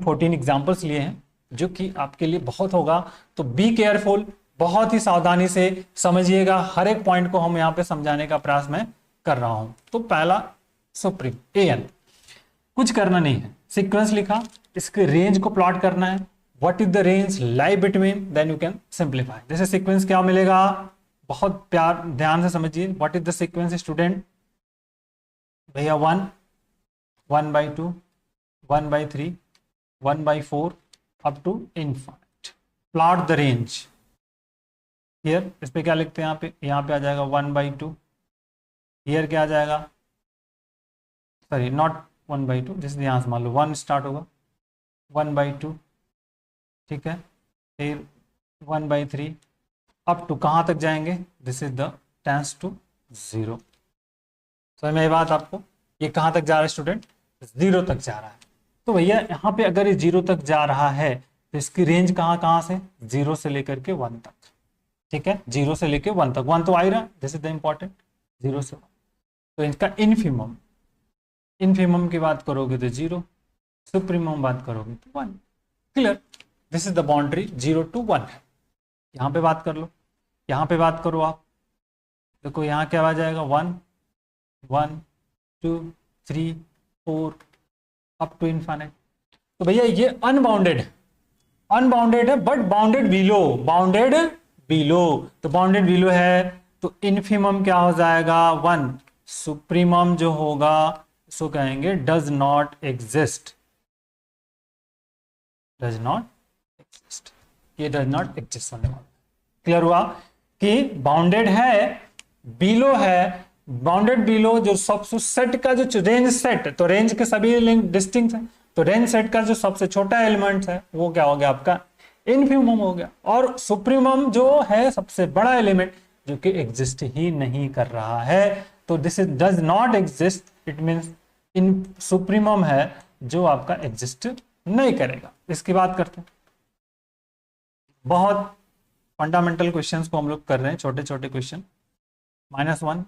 14 एग्जांपल्स लिए हैं जो कि आपके लिए बहुत होगा, तो बी केयरफुल, बहुत ही सावधानी से समझिएगा, हर एक पॉइंट को हम यहाँ पे समझाने का प्रयास मैं कर रहा हूं। तो पहला सुप्रीम एन, कुछ करना नहीं है, सीक्वेंस लिखा, इसके रेंज को प्लॉट करना है, what is the range lie between, then you can simplify. जैसे सीक्वेंस क्या मिलेगा, बहुत प्यार ध्यान से समझिए, what is the sequence student, भैया 1, 1/2, 1/3, 1/4 up to infinite. Plot the range here, इस पे क्या लिखते हैं, यहाँ पे आ जाएगा 1/2, हियर क्या आ जाएगा, सॉरी नॉट 1/2, जैसे यहाँ से मान लो 1 स्टार्ट होगा, 1/2, ठीक है, फिर 1/3 अप टू कहाँ तक जाएंगे, this is the tends to 0। समझ में ये बात आपको, ये कहाँ तक जा रहा है स्टूडेंट, 0 तक जा रहा है। तो भैया यहाँ पे अगर ये 0 तक जा रहा है तो इसकी रेंज कहाँ से, 0 से लेकर के 1 तक। ठीक है, 0 से लेकर 1 तक, 1 तो आ ही रहा, दिस इज द इंपॉर्टेंट, 0 से 1। तो इनका इनफिमम, इनफिमम की बात करोगे तो 0, सुप्रीमम बात करोगे तो 1। Clear, this is the boundary 0 to 1 है। यहाँ पे बात कर लो, यहाँ पे बात करो आप, देखो यहाँ क्या आ जाएगा, 1, 1, 2, 3, 4 अप टू इनफाइनाइट। तो भैया ये अनबाउंडेड है, अनबाउंडेड है but bounded below, bounded below, तो बाउंडेड बिलो है तो इनफिमम क्या हो जाएगा, 1। सुप्रीमम जो होगा उसको कहेंगे does not exist, does not exist, ये डज नॉट एग्जिस्ट होने वाला। क्लियर हुआ कि बाउंडेड है, बिलो है, बाउंडेड बिलो जो सबसे सेट का जो रेंज सेट, तो रेंज के सभी लिंक डिस्टिंक्ट है, तो रेंज सेट का जो सबसे छोटा एलिमेंट है वो क्या हो गया आपका, इनफिमम हो गया। और सुप्रीमम जो है सबसे बड़ा एलिमेंट जो कि एग्जिस्ट ही नहीं कर रहा है, तो this is does not exist, it means in supremum है जो आपका एग्जिस्ट नहीं करेगा। इसकी बात करते हैं, बहुत फंडामेंटल क्वेश्चंस को हम लोग कर रहे हैं, छोटे छोटे क्वेश्चन। -1,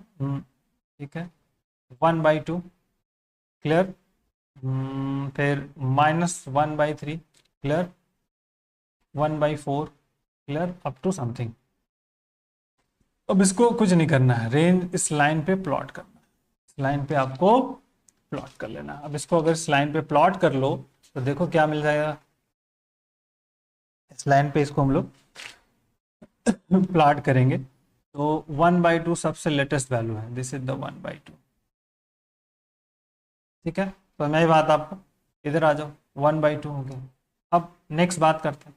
ठीक है, 1/2 क्लियर, फिर -1/3 clear, 1/4 clear, up to something. अब इसको कुछ नहीं करना है, रेंज इस लाइन पे प्लॉट करना है, इस लाइन पे आपको प्लॉट कर लेना है। अब इसको अगर इस लाइन पे प्लॉट कर लो तो देखो क्या मिल जाएगा, इस लाइन पे इसको हम लोग प्लॉट करेंगे तो 1/2 सबसे लेटेस्ट वैल्यू है, दिस इज द 1/2। ठीक है, तो मैं ये बात आपको, इधर आ जाओ, 1/2 हो गया। अब नेक्स्ट बात करते हैं,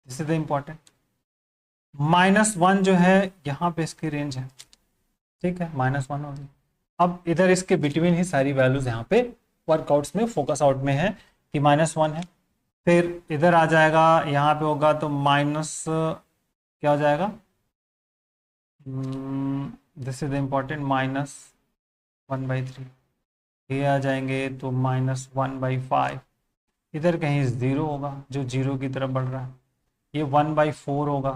दिस इज द इंपॉर्टेंट, -1 जो है यहाँ पे इसकी रेंज है, ठीक है, -1 हो गई। अब इधर इसके बिटवीन ही सारी वैल्यूज यहाँ पे वर्कआउट्स में, फोकस आउट में है कि -1 है। फिर इधर आ जाएगा, यहाँ पे होगा तो माइनस क्या हो जाएगा, दिस इज द इम्पॉर्टेंट, -1/3। ये आ जाएंगे तो -1/5, इधर कहीं 0 होगा जो 0 की तरफ बढ़ रहा है, ये 1/4 होगा,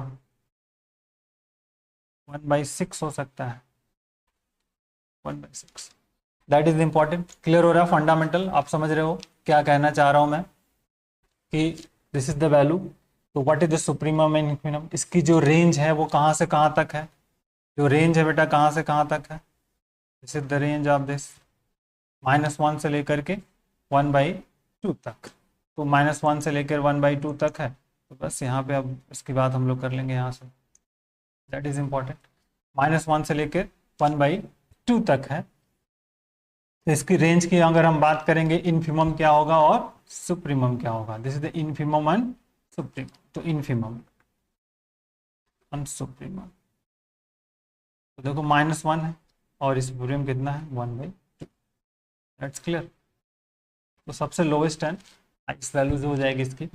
1/6 हो सकता है, 1/6, दैट इज इंपॉर्टेंट। क्लियर हो रहा है, फंडामेंटल आप समझ रहे हो क्या कहना चाह रहा हूं मैं, कि दिस इज द वैल्यू, तो what is the supremum and infimum, इसकी जो रेंज है वो कहाँ से कहाँ तक है, जो रेंज है बेटा कहाँ से कहाँ तक है, this is the range of this, -1 से लेकर के 1/2 तक, तो -1 से लेकर 1/2 तक है, तो बस यहाँ पे अब इसकी बात हम लोग कर लेंगे यहाँ से, दैट इज इंपॉर्टेंट। -1 से लेकर 1/2 तक है, तो इसकी रेंज की अगर हम बात करेंगे, इनफिमम क्या होगा और सुप्रीमम क्या होगा, this is the infimum and supremum, तो इनफिमम एंड सुप्रीमम, तो देखो -1 है और इस सुप्रीमम कितना है, 1/2, दैट्स क्लियर। तो सबसे लोवेस्ट एंड हाईएस्ट वैल्यू जो हो जाएगी इसकी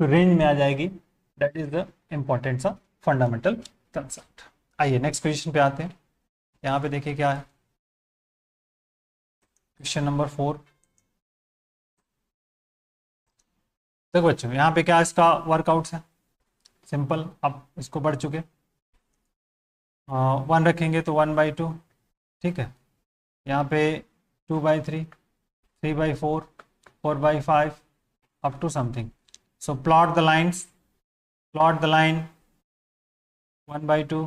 रेंज में आ जाएगी, that is the importance of fundamental concept. आइए नेक्स्ट क्वेश्चन पे आते हैं। यहाँ पे देखिए क्या है, क्वेश्चन नंबर 4। देखो बच्चों यहाँ पे क्या इसका वर्कआउट्स है, सिंपल, अब इसको बढ़ चुके, 1 रखेंगे तो 1/2, ठीक है। यहाँ पे 2/3, 3/4, 4/5 up to something. So plot the lines, plot the line 1/2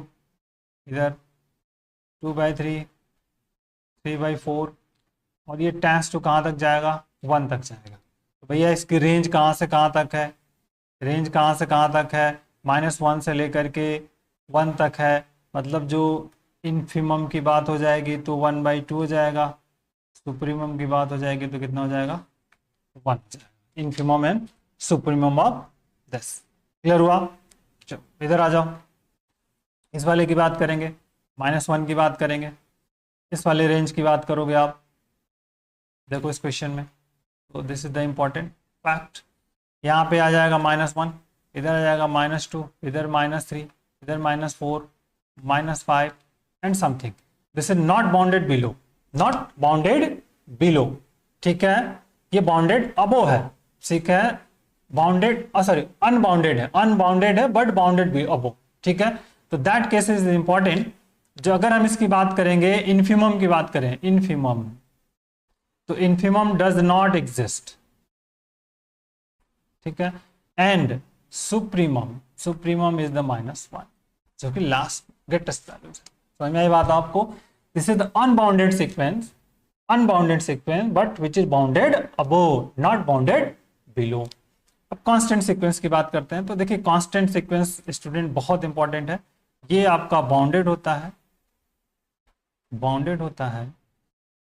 इधर, 2/3, 3/4, और ये टेंस टू कहाँ तक जाएगा, 1 तक जाएगा। तो भैया इसकी रेंज कहाँ से कहाँ तक है, रेंज कहाँ से कहाँ तक है, -1 से लेकर के 1 तक है, मतलब जो इन्फिमम की बात हो जाएगी तो 1/2 हो जाएगा, सुप्रीमम की बात हो जाएगी तो कितना हो जाएगा, 1 हो जाएगा। Infimum and supremum of this. Clear हुआ? चलो इधर आ जाओ, इस वाले की बात करेंगे, -1 की बात करेंगे, इस वाले रेंज की बात करोगे आप। देखो इस क्वेश्चन में, तो this is the important fact. यहाँ पे आ जाएगा -1, इधर आ जाएगा -2, इधर -3, इधर -4, -5 and something. This is not bounded below, not bounded below, ठीक है। ये बाउंडेड अबो है, ठीक है, बाउंडेड सॉरी अनबाउंडेड है बट बाउंडेड भी अबो, ठीक है। तो दैट केस इज इंपॉर्टेंट। जो अगर हम इसकी बात करेंगे, इन्फिमम की बात करें, इन्फिमम, तो इन्फिमम डज नॉट एग्जिस्ट, ठीक है। And supremum, supremum is the -1, जो कि लास्ट ग्रेटेस्ट वैल्यू है। समझ में आई बात आपको? This is the unbounded sequence, unbounded sequence but which is bounded above, not bounded below. अब कांस्टेंट सीक्वेंस की बात करते हैं। तो देखिए कांस्टेंट सीक्वेंस स्टूडेंट बहुत इंपॉर्टेंट है। ये आपका बाउंडेड होता है, बाउंडेड होता है।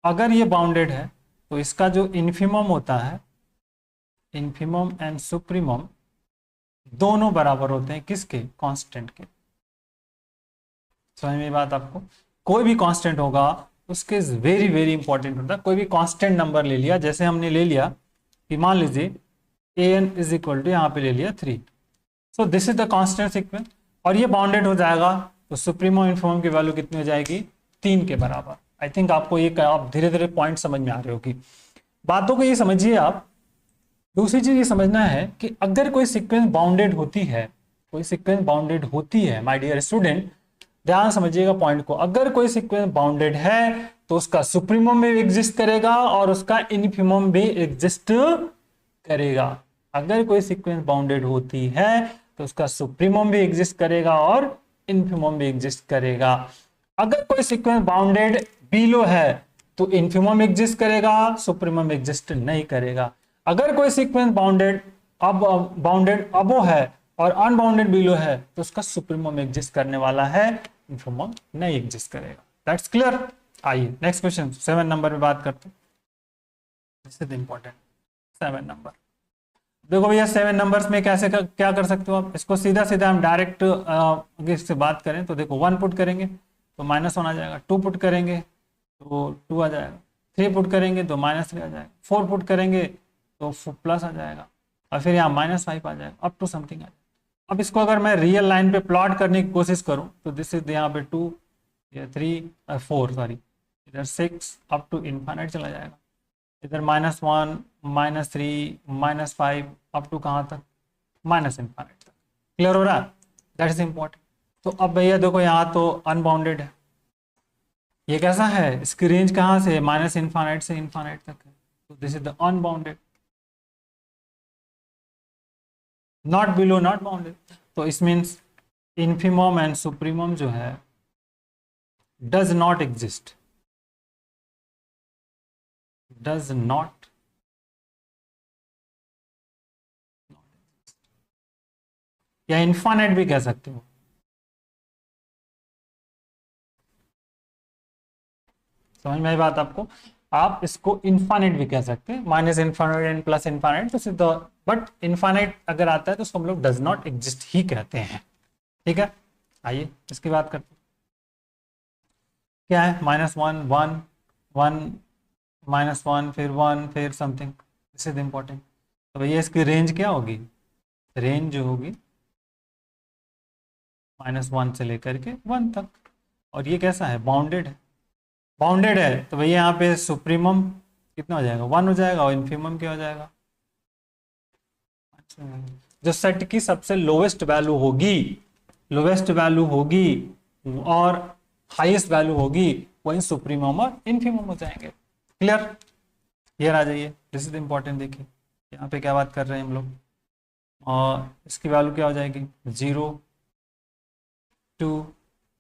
अगर ये बाउंडेड है तो इसका जो इन्फिमम होता है, इन्फिमम एंड सुप्रीमम दोनों बराबर होते हैं किसके, कांस्टेंट के। समझ में बात आपको? कोई भी कांस्टेंट होगा उसके वेरी वेरी इंपॉर्टेंट होता है। कोई भी कांस्टेंट नंबर ले लिया, जैसे हमने ले लिया कि मान लीजिए an इज इक्वल टू यहाँ पे ले लिया 3, so this is the constant sequence, और ये बाउंडेड हो जाएगा तो सुप्रीमम इन्फिमम की वैल्यू कितनी हो जाएगी, 3 के बराबर। आई थिंक आपको ये आप धीरे धीरे पॉइंट समझ में आ रहे हो कि बातों को ये समझिए आप। दूसरी चीज ये समझना है कि अगर कोई सीक्वेंस बाउंडेड होती है, कोई सीक्वेंस बाउंडेड होती है, माय डियर स्टूडेंट ध्यान समझिएगा पॉइंट को, अगर कोई सीक्वेंस बाउंडेड है तो उसका सुप्रीमम भी एग्जिस्ट करेगा और उसका इन्फिमम भी एग्जिस्ट करेगा। अगर कोई सीक्वेंस बाउंडेड होती है तो उसका सुप्रीमम भी एग्जिस्ट करेगा और इन्फिमम भी एग्जिस्ट करेगा। अगर कोई सीक्वेंस बाउंडेड बिलो है तो इन्फिमम एग्जिस्ट करेगा, सुप्रीमम एग्जिस्ट नहीं करेगा। अगर कोई सीक्वेंस बाउंडेड अबो है और अनबाउंडेड बिलो है तो उसका सुप्रीमम एग्जिस्ट करने वाला है, इन्फिमम नहीं एग्जिस्ट करेगा। That's clear? आइए नेक्स्ट क्वेश्चन 7 नंबर पे बात करते हैं। This is important, 7 number. देखो भैया 7 नंबर्स में कैसे क्या कर सकते हो आप, इसको सीधा सीधा हम डायरेक्ट इससे बात करें तो देखो 1 पुट करेंगे तो -1 आ जाएगा, 2 पुट करेंगे तो 2 आ जाएगा, 3 पुट करेंगे तो -3 आ जाएगा, 4 पुट करेंगे तो प्लस आ जाएगा, और फिर यहाँ -5 आ जाएगा, अप टू समथिंग आ जाएगा। अब इसको अगर मैं रियल लाइन पे प्लॉट करने की कोशिश करूं तो दिस इज यहाँ पे 2 या 3 4 सॉरी, इधर 6 अप टू इनफाइनाइट चला जाएगा, इधर -1 -3 -5 अप टू कहाँ तक, -इनफाइनाइट तक। क्लियर हो रहा है? That is important. तो अब भैया देखो यहाँ तो अनबाउंडेड है, ये कैसा है, इसकी रेंज कहाँ से, -इनफाइनाइट से इनफाइनाइट तक है, तो this is the unbounded, not below not bounded. तो इस मीन्स इन्फिमम एंड सुप्रीमम जो है does not exist, does not, या इनफाइनाइट भी कह सकते हो। समझ में आई बात आपको? आप इसको इनफाइनाइट भी कह सकते हैं, -इनफाइनाइट एंड प्लस इनफाइनाइट, तो सीधा, बट इनफाइनाइट अगर आता है तो उसको हम लोग डज नॉट एग्जिस्ट ही कहते हैं। ठीक है, आइए इसकी बात करते हैं। क्या है, -1 1 1 -1 फिर 1 फिर समथिंग, दिस इज इंपॉर्टेंट। तो भैया इसकी रेंज क्या होगी, रेंज जो होगी -1 से लेकर के 1 तक। और ये कैसा है, बाउंडेड है। बाउंडेड है तो भैया यहाँ पे सुप्रीमम कितना हो जाएगा, 1 हो जाएगा, और इन्फीमम क्या हो जाएगा। जो सेट की सबसे लोवेस्ट वैल्यू होगी, लोवेस्ट वैल्यू होगी और हाईएस्ट वैल्यू होगी, वही सुप्रीमम और इन्फीमम हो जाएंगे। क्लियर, क्लियर आ जाइए। This is important. देखिए यहाँ पे क्या बात कर रहे हैं हम लोग, और इसकी वैल्यू क्या हो जाएगी, 0 2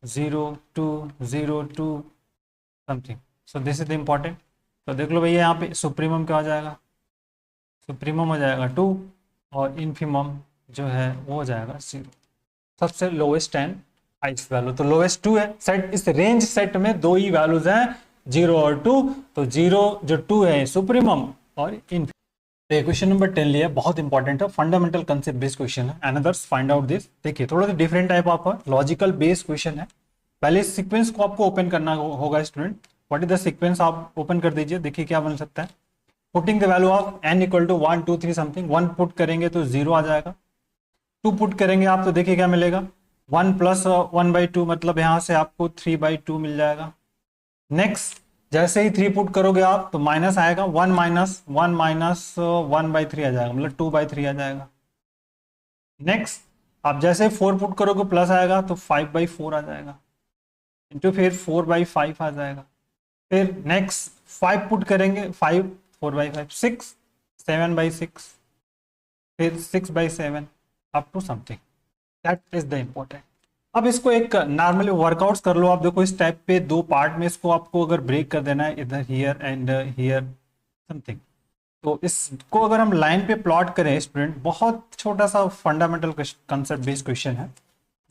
0 2 0 2 something. So this is important. तो देख लो भैया यहाँ पे सुप्रीमम क्या हो जाएगा, सुप्रीमम हो जाएगा 2 और इन्फीमम जो है वो हो जाएगा 0। सबसे लोवेस्ट एंड हाईएस्ट वैल्यू, तो लोवेस्ट 2 है। सेट, इस रेंज सेट में दो ही वैल्यूज हैं, 0 और 2। तो 0 जो 2 है सुप्रीमम और इन्फीमम। क्वेश्चन नंबर 10 लिया, बहुत इंपॉर्टेंट है, फंडामेंटल कंसेप्ट बेस्ड क्वेश्चन है। Another's find out this. देखिए थोड़ा सा different type of logical based question है। पहले सीक्वेंस को आपको ओपन करना होगा student. What is the sequence, आप ओपन कर दीजिए। देखिए क्या बन सकता है, putting the value of n equal to 1 2 3 something. 1 put करेंगे तो 0 आ जाएगा, 2 पुट करेंगे आप तो देखिए क्या मिलेगा, 1 प्लस 1/2 मतलब यहाँ से आपको 3/2 मिल जाएगा। नेक्स्ट जैसे ही 3 पुट करोगे आप तो माइनस आएगा, 1 माइनस 1/3 आ जाएगा, मतलब 2/3 आ जाएगा। नेक्स्ट आप जैसे 4 पुट करोगे प्लस आएगा तो 5/4 आ जाएगा, इंटू फिर 4/5 आ जाएगा। फिर नेक्स्ट 5 पुट करेंगे, 5 4/5 6 7/6, फिर 6/7 up to something. That is the important. अब इसको एक नॉर्मली वर्कआउट्स कर लो आप। देखो इस टाइप पे दो पार्ट में इसको आपको अगर ब्रेक कर देना है, इधर हियर एंड हियर समथिंग, तो इसको अगर हम लाइन पे प्लॉट करें स्टूडेंट, बहुत छोटा सा फंडामेंटल कंसेप्ट बेस्ड क्वेश्चन है।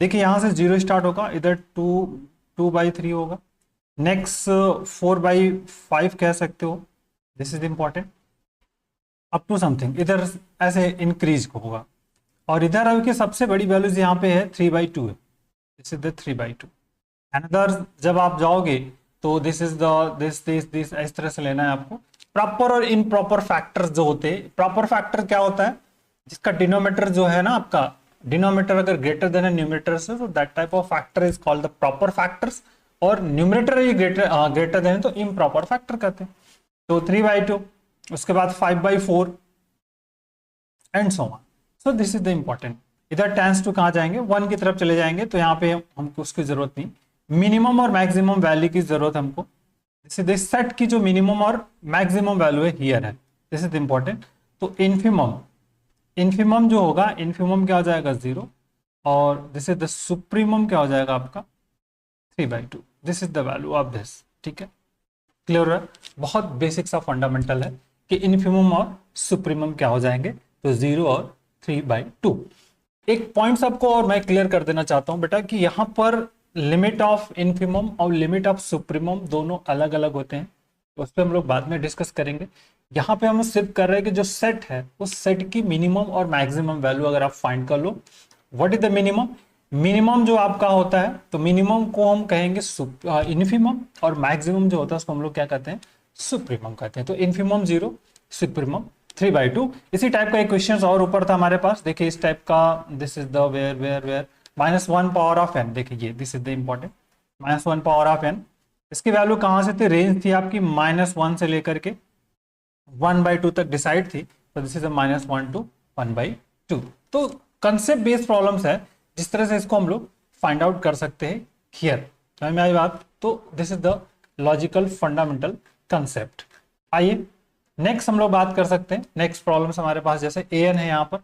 देखिए यहाँ से 0 स्टार्ट होगा, इधर 2/3 होगा, नेक्स्ट 4/5 कह सकते हो, this is important, up to something, इधर ऐसे इंक्रीज होगा। और इधर आपकी सबसे बड़ी वैल्यूज यहाँ पे है 3/2 है, दिस इज द 3/2। अनदर जब आप जाओगे तो दिस इज द दिस इस तरह से लेना है आपको। प्रॉपर और इनप्रॉपर फैक्टर्स जो होते हैं, प्रॉपर फैक्टर क्या होता है, जिसका डिनोमीटर जो है ना आपका, डिनोमीटर अगर ग्रेटर देन न्यूमरेटर से, तो that type of factor is called the proper factors. और न्यूमरेटर ही ग्रेटर देन तो इम्प्रॉपर फैक्टर कहते हैं। तो 3/2, उसके बाद 5/4 and so on. So this is the important. इधर टेंस टू कहाँ जाएंगे, 1 की तरफ चले जाएंगे, तो यहाँ पे हमको उसकी जरूरत नहीं। मिनिमम और मैक्सिमम वैल्यू की जरूरत हमको, दिस सेट की जो मिनिमम और मैक्सिमम वैल्यू है हियर है, दिस इज इंपॉर्टेंट। तो इन्फीमम जो होगा, इन्फीमम क्या हो जाएगा 0, और दिस इज द सुप्रीमम क्या हो जाएगा आपका 3/2। This is the value of this. ठीक है, क्लियर है। बहुत बेसिक सा फंडामेंटल है कि इन्फीमम और सुप्रीमम क्या हो जाएंगे, तो 0 और 3/2। एक पॉइंट आपको और मैं क्लियर कर देना चाहता हूं बेटा कि यहां पर लिमिट ऑफ इन्फीमम और लिमिट ऑफ सुप्रीमम दोनों अलग अलग होते हैं, तो उस पर हम लोग बाद में डिस्कस करेंगे। यहाँ पे हम सिर्फ कर रहे हैं कि जो सेट है उस सेट की मिनिमम और मैक्सिमम वैल्यू अगर आप फाइंड कर लो। What is the minimum, minimum जो आपका होता है तो मिनिमम को हम कहेंगे इन्फीमम, और मैक्सिमम जो होता है उसको हम लोग क्या कहते हैं, सुप्रीमम कहते हैं। तो इन्फीमम 0, सुप्रीमम 3/2। इसी टाइप का एक क्वेश्चन और ऊपर था हमारे पास, देखिए इस टाइप का, this is the where -1 power of n। देखिए ये this is the important, -1 power of n। इसकी वैल्यू कहां से थी, रेंज थी आपकी -1 से लेकर के 1/2 तक डिसाइड थी, तो दिस इज -1 to 1/2। तो कंसेप्ट बेस्ड प्रॉब्लम्स है, जिस तरह से इसको हम लोग फाइंड आउट कर सकते हैं हियर। समझ में आई बात। तो this is the logical fundamental concept. आइए नेक्स्ट हम लोग बात कर सकते हैं। नेक्स्ट प्रॉब्लम्स हमारे पास जैसे an है यहाँ पर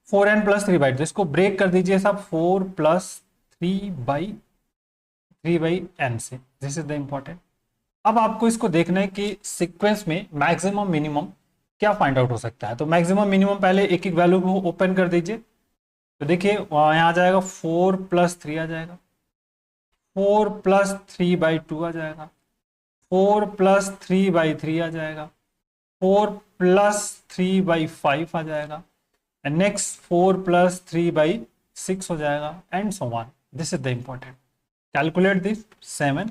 4n + 3/2, इसको ब्रेक कर दीजिए साहब 4 + 3/n से। This is the important. अब आपको इसको देखना है कि सीक्वेंस में मैक्सिमम मिनिमम क्या फाइंड आउट हो सकता है। तो मैक्सिमम मिनिमम पहले एक एक वैल्यू को ओपन कर दीजिए, तो देखिए यहाँ आ जाएगा 4 + 3 आ जाएगा, 4 + 3/2 आ जाएगा, 4 + 3/3 आ जाएगा, 4 + 3/5 आ जाएगा, एंड नेक्स्ट 4 + 3/6 हो जाएगा, and so on. This is the important. Calculate this 7।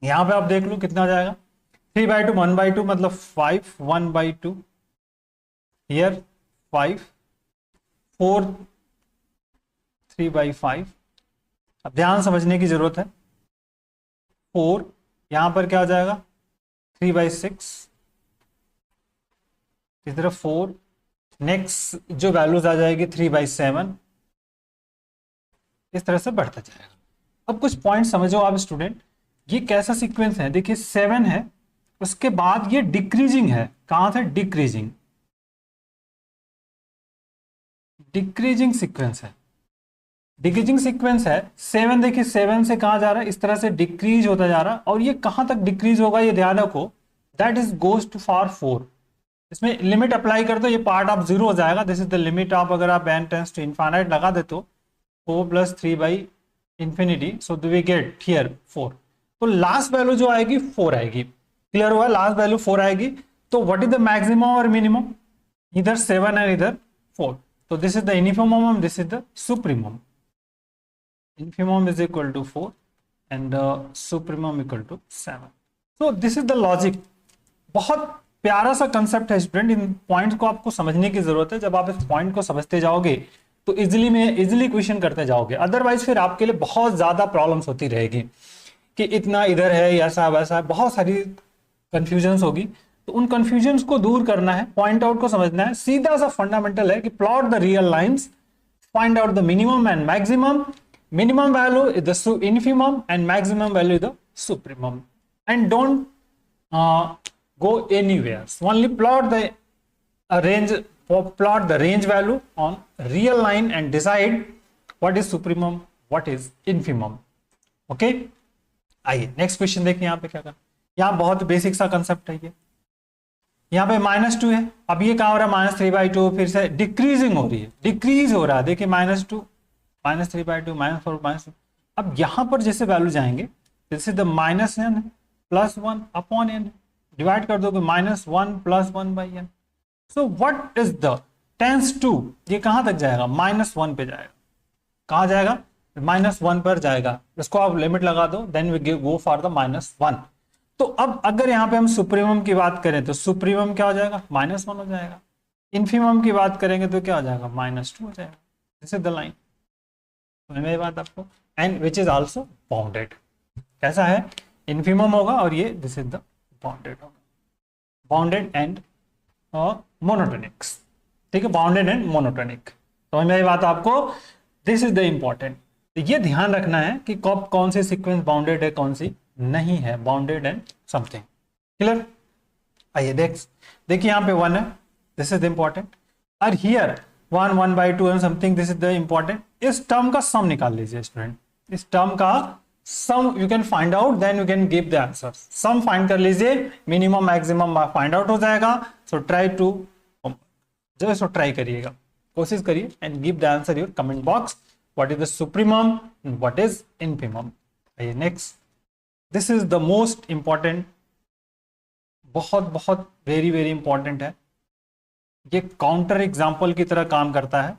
यहां पे आप देख लो कितना आ जाएगा, 3/2 1/2 मतलब 5 1/2, हियर 5 4 3/5 अब ध्यान समझने की जरूरत है। 4 यहां पर क्या हो जाएगा 3/6, इस तरफ 4, नेक्स्ट जो वैल्यूज आ जाएगी 3/7, इस तरह से बढ़ता जाएगा। अब कुछ पॉइंट समझो आप स्टूडेंट, ये कैसा सीक्वेंस है, देखिए 7 है, उसके बाद ये डिक्रीजिंग है, कहां से डिक्रीजिंग, डिक्रीजिंग सीक्वेंस है, डिक्रीजिंग सीक्वेंस है। 7 देखिए 7 से कहां जा रहा है, इस तरह से डिक्रीज होता जा रहा है, और ये कहां तक डिक्रीज होगा ये ध्यान रखो, that is goes to for 4। इसमें लिमिट अप्लाई कर दो, ये पार्ट ऑफ 0 हो जाएगा, this is the limit of, अगर आप n टेंड्स टू इनफाइनाइट लगा दे तो 4 + 3/infinity, so do we get here 4। तो लास्ट वैल्यू जो आएगी 4 आएगी, क्लियर हुआ, लास्ट वैल्यू 4 आएगी। तो व्हाट इज द मैक्सिमम और मिनिमम, इधर 7 एंड इधर 4, तो this is the infimum, this is the supremum. infimum is equal to 4 and supremum equal to 7. So this is the logic। बहुत प्यारा सा कंसेप्ट है स्टूडेंट, इन पॉइंट्स को आपको समझने की जरूरत है। जब आप इस पॉइंट को समझते जाओगे तो इजिली क्वेश्चन करते जाओगे, अदरवाइज फिर आपके लिए बहुत ज्यादा प्रॉब्लम्स होती रहेगी कि इतना इधर है, ऐसा वैसा, बहुत सारी कंफ्यूजन्स होगी। तो उन कंफ्यूजन्स को दूर करना है, पॉइंट आउट को समझना है, सीधा सा फंडामेंटल है कि plot the real lines, find out the minimum and maximum, minimum value is the infimum and maximum value is the supremum, and don't go anywhere, so only plot the range value on real line and decide what is supremum, what is infimum। okay, आइए next question देखिए, यहाँ पे क्या करना, यहाँ बहुत basic सा concept है ये। यहाँ पे -2 है, अब ये कहाँ हो रहा है -3/2, फिर से डिक्रीजिंग हो रही है, डिक्रीज हो रहा है, देखिए -2 -3/2 -4 -2। अब यहां पर जैसे वैल्यू जाएंगे, जैसे the -n +1 upon n, divide कर दोगे -1 + 1/n। So what is the tends to, ये कहां तक जाएगा, -1 पे जाएगा, कहां जाएगा, -1 पर जाएगा, इसको आप लिमिट लगा दो, then we go for the -1। तो अब अगर यहाँ पे हम सुप्रीमम की बात करें तो सुप्रीमम क्या हो जाएगा, -1 हो जाएगा, इन्फीमम की बात करेंगे तो क्या हो जाएगा, -2 हो जाएगा। दिस इज द लाइन, मेरी बात आपको, and which is also bounded, कैसा है, इन्फीमम होगा और ये दिस इज द बाउंडेड होगा, बाउंडेड एंड मोनोटोनिक्स, ठीक है, बाउंडेड एंड मोनोटोनिक। तो मेरी बात आपको, दिस इज द इंपॉर्टेंट, तो ये ध्यान रखना है कि कब कौन सी सीक्वेंस बाउंडेड है, कौन सी नहीं है, बाउंडेड एंड समथिंग, क्लियर। आइए देखिए यहाँ पे 1 है, दिस इज द इंपॉर्टेंट, और here 1/2 and something, this is the important. इस टर्म का सम निकाल लीजिए स्टूडेंट, इस टर्म का sum you can find out, then you can give the answer. Sum find कर लीजिए, मिनिमम मैक्सिमम फाइंड आउट हो जाएगा। सो ट्राई टू, जो सो ट्राई करिएगा, कोशिश करिए and give the answer your comment box, what is the supremum and what is infimum. आइए next, this is the most important, बहुत वेरी इंपॉर्टेंट है, ये काउंटर एग्जाम्पल की तरह काम करता है।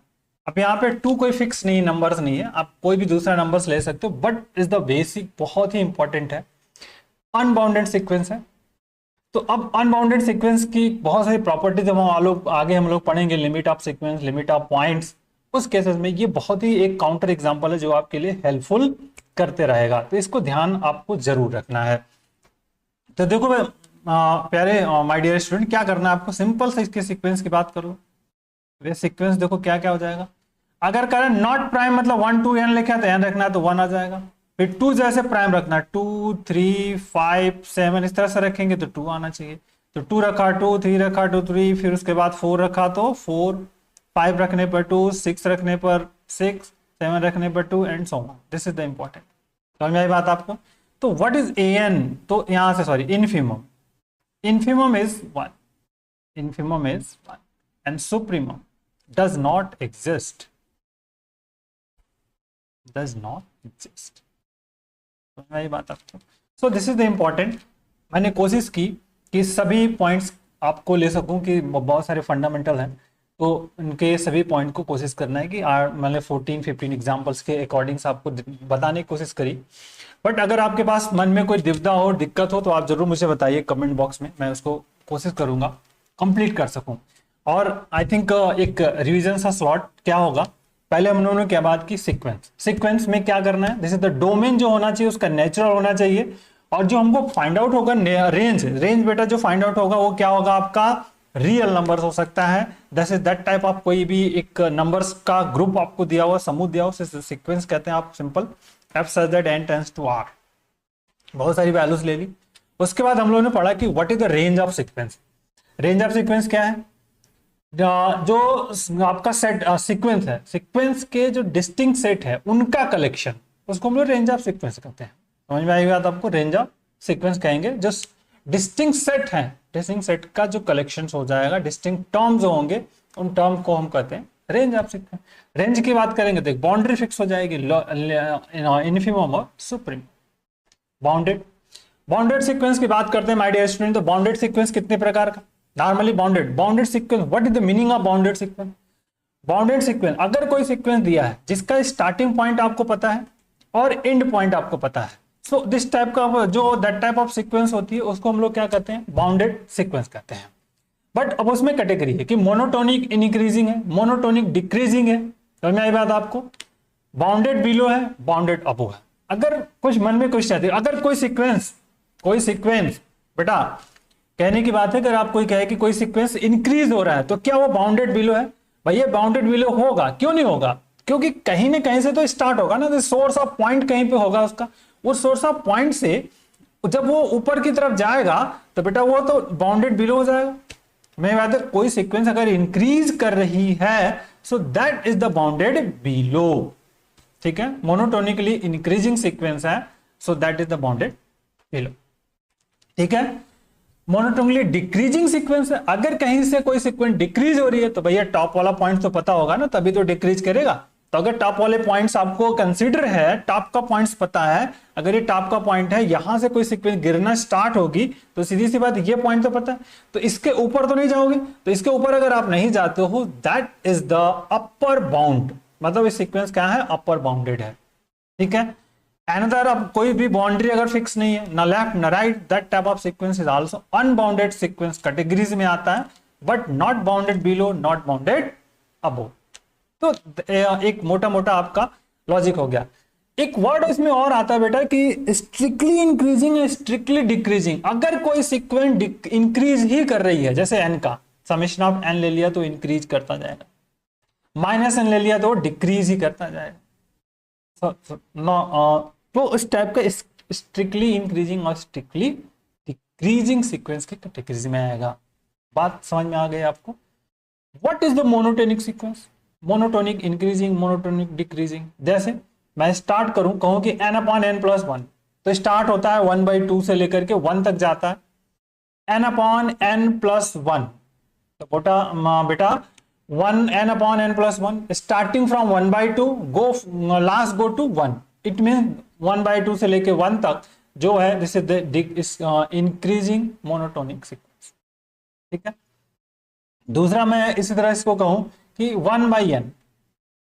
अब यहाँ पे 2 कोई फिक्स नहीं, नंबर्स नहीं है, आप कोई भी दूसरा नंबर्स ले सकते हो, बट इज द बेसिक, बहुत ही इंपॉर्टेंट है। अनबाउंडेड सीक्वेंस है, तो अब अनबाउंडेड सीक्वेंस की बहुत सारी प्रॉपर्टीज आगे हम लोग पढ़ेंगे, limit of sequence, limit of points, उस केसेस में ये बहुत ही एक काउंटर एग्जाम्पल है जो आपके लिए हेल्पफुल करते रहेगा, तो इसको ध्यान आपको जरूर रखना है। तो देखो प्यारे माय डियर स्टूडेंट, क्या करना है आपको, सिंपल से इसके सीक्वेंस की बात करो, वे सीक्वेंस देखो क्या क्या हो जाएगा। अगर करें नॉट प्राइम मतलब 1 2 n लिखा है तो n रखना है तो 1 आ जाएगा, फिर 2 जैसे प्राइम रखना है, 2 3 5 7 इस तरह से रखेंगे तो 2 आना चाहिए। तो 2 रखा 2, 3 रखा 2 3, फिर उसके बाद 4 रखा तो 4, 5 रखने पर 2, 6 रखने पर 6, 7 रखने पर 2 and so on. This is the important, समझ में आई बात आपको। तो व्हाट इज an, तो यहां से sorry infimum, infimum is 1, infimum is 1 and supremum does not exist, does not exist। समझ बात आपको। So this is the important, मैंने कोशिश की कि सभी पॉइंट्स आपको ले सकूं, कि बहुत सारे फंडामेंटल हैं तो उनके सभी पॉइंट को कोशिश करना है कि मैंने 14-15 एग्जाम्पल्स के अकॉर्डिंग आपको बताने की कोशिश करी। बट अगर आपके पास मन में कोई दुविधा हो, दिक्कत हो, तो आप जरूर मुझे बताइए कमेंट बॉक्स में, मैं उसको कोशिश करूंगा कंप्लीट कर सकूं। और आई थिंक एक रिवीजन सा स्लॉट क्या होगा पहले हम लोगों ने क्या बात की, सीक्वेंस। सीक्वेंस में क्या करना है, जैसे द डोमेन जो होना चाहिए उसका नेचुरल होना चाहिए, और जो हमको फाइंड आउट होगा रेंज, रेंज बेटा जो फाइंड आउट होगा वो क्या होगा आपका, रियल नंबर्स हो सकता है। That is that type of कोई भी एक नंबर्स का ग्रुप आपको दिया हुआ, समूह दिया हुआ, सीक्वेंस कहते हैं आप simple, f such that n tends to r। बहुत सारी वैल्यूज ले ली। उसके बाद हम लोगों ने पढ़ा कि what is the range of sequence. Range of sequence क्या है, जो आपका सेट सीक्वेंस है, सीक्वेंस के जो डिस्टिंक्ट सेट है उनका कलेक्शन, उसको हम लोग रेंज ऑफ सीक्वेंस कहते हैं। समझ में आई बात आपको, रेंज ऑफ सीक्वेंस कहेंगे जो डिस्टिंक्ट सेट है, डिस्टिंक्ट सेट का जो कलेक्शन हो जाएगा, डिस्टिंक्ट टर्म्स जो होंगे उन टर्म को हम कहते हैं रेंज ऑफ सीक्वेंस। रेंज की बात करेंगे तो बाउंड्री फिक्स हो जाएगी, इन्फिमम और सुप्रीम। बाउंडेड, बाउंडेड सीक्वेंस की बात करते हैं माय डियर स्टूडेंट। तो बाउंडेड सीक्वेंस कितने प्रकार का, normally bounded sequence, what is the meaning of bounded sequence. Bounded sequence, अगर कोई सीक्वेंस दिया है जिसका स्टार्टिंग पॉइंट आपको पता है और एंड पॉइंट आपको पता है, सो दिस टाइप का जो दैट टाइप ऑफ सीक्वेंस होती है उसको हम लोग क्या कहते हैं, बाउंडेड सीक्वेंस कहते हैं। बट अब उसमें कैटेगरी है कि मोनोटोनिक इंक्रीजिंग है, मोनोटोनिक डिक्रीजिंग है। समझ में आई बात आपको, बाउंडेड बिलो है, बाउंडेड अबो है। अगर कुछ मन में कुछ चाहते, अगर कोई सीक्वेंस बेटा कहने की बात है, अगर आप कोई कहे कि कोई सीक्वेंस इंक्रीज हो रहा है तो क्या वो बाउंडेड बिलो है, भैया बाउंडेड बिलो होगा, क्यों नहीं होगा, क्योंकि कहीं ना कहीं से तो स्टार्ट होगा ना, सोर्स ऑफ पॉइंट कहीं पे होगा उसका, उस सोर्स ऑफ पॉइंट से जब वो ऊपर की तरफ जाएगा तो बेटा वो तो बाउंडेड बिलो हो जाएगा। मैं बात है, कोई सीक्वेंस अगर इंक्रीज कर रही है so that is the bounded below, ठीक है, मोनोटोनिकली इंक्रीजिंग सीक्वेंस है so that is the bounded below, ठीक है। मोनोटोनिकली डिक्रीजिंग सीक्वेंस है, अगर कहीं से कोई सीक्वेंस डिक्रीज हो रही है तो भैया टॉप वाला पॉइंट तो पता होगा ना, तभी तो डिक्रीज करेगा। तो अगर टॉप वाले पॉइंट्स आपको कंसीडर है, टॉप का पॉइंट्स पता है, अगर ये टॉप का पॉइंट है, यहां से कोई सीक्वेंस गिरना स्टार्ट होगी तो सीधी सी बात ये पॉइंट तो पता है, तो इसके ऊपर तो नहीं जाओगे, तो इसके ऊपर अगर आप नहीं जाते हो that is the upper bound, मतलब ये सीक्वेंस क्या है, अपर बाउंडेड है, ठीक है। अनदर, अब कोई भी बाउंड्री अगर फिक्स नहीं है, ना लेफ्ट ना right, that type of sequence is also unbounded sequence categories में आता है, but not bounded below, not bounded above. तो एक मोटा मोटा आपका लॉजिक हो गया। एक वर्ड इसमें और आता है बेटा कि स्ट्रिक्टली इंक्रीजिंग है, स्ट्रिक्टली डिक्रीजिंग। अगर कोई सीक्वेंस इंक्रीज ही कर रही है, जैसे एन का समेशन ऑफ एन ले लिया तो इंक्रीज करता जाएगा, माइनस एन ले लिया तो डिक्रीज ही करता जाएगा, तो इस टाइप का स्ट्रिक्टली इंक्रीजिंग और स्ट्रिक्टली डिक्रीजिंग सीक्वेंस के कैटेगरीज में आएगा। बात समझ में आ गई आपको। What is the monotonic sequence, monotonic increasing, monotonic decreasing. जैसे मैं स्टार्ट करूं, कहूं कि n अपॉन n प्लस 1, तो स्टार्ट होता है 1/2 से लेकर के 1 तक जाता है, n अपॉन n प्लस 1, तो बेटा 1 n upon n plus 1 starting from 1/2 go last go to 1, it mean 1/2 से लेके 1 तक जो है this is increasing monotonic sequence, ठीक है। दूसरा मैं इसी तरह इसको कहूं कि 1/n,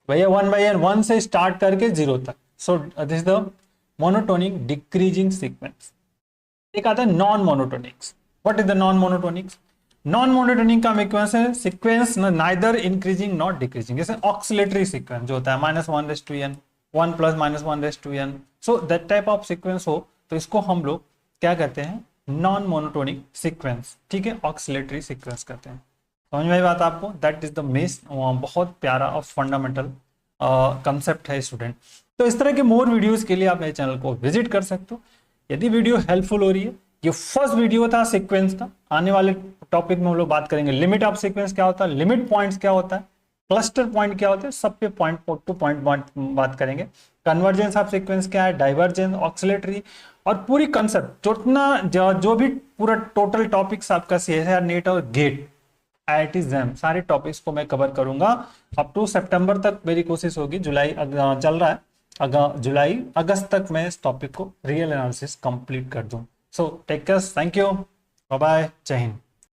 भैया 1/n 1 से स्टार्ट करके 0 तक, so this the monotonic decreasing sequence. एक आता है non monotonics. What is the non monotonics, non monotonic का सीक्वेंस है sequence neither increasing not decreasing, जैसे ऑक्सिलेटरी सीक्वेंस जो होता है -1/n 1 + -1/n, so that type of sequence हो तो इसको हम लोग क्या कहते हैं, नॉन मोनोटोनिक सीक्वेंस, ठीक है, ऑक्सिलेटरी सीक्वेंस कहते हैं। समझ में आई बात आपको, दैट इज द मेस, बहुत प्यारा और फंडामेंटल कंसेप्ट है स्टूडेंट। तो इस तरह के मोर वीडियोस के लिए आप मेरे चैनल को विजिट कर सकते हो। यदि वीडियो हेल्पफुल हो रही है, ये फर्स्ट वीडियो था सीक्वेंस का, आने वाले टॉपिक में हम लोग बात करेंगे लिमिट ऑफ सीक्वेंस क्या होता है, लिमिट पॉइंट्स क्या होता है, क्लस्टर पॉइंट क्या होते हैं, सब पे पॉइंट टू पॉइंट बात करेंगे। कन्वर्जेंस ऑफ सीक्वेंस क्या है, डाइवर्जेंस, ऑक्सिलेटरी, और पूरी कंसेप्ट जो भी पूरा टोटल टॉपिक्स आपका CSIR नेट और गेट IIT JAM सारे टॉपिक्स को मैं कवर करूंगा। अप टू सितंबर तक मेरी कोशिश होगी, जुलाई चल रहा है, जुलाई अगस्त तक मैं इस टॉपिक को रियल एनालिसिस कंप्लीट कर दूं। So take care, thank you, bye bye, जय हिंद।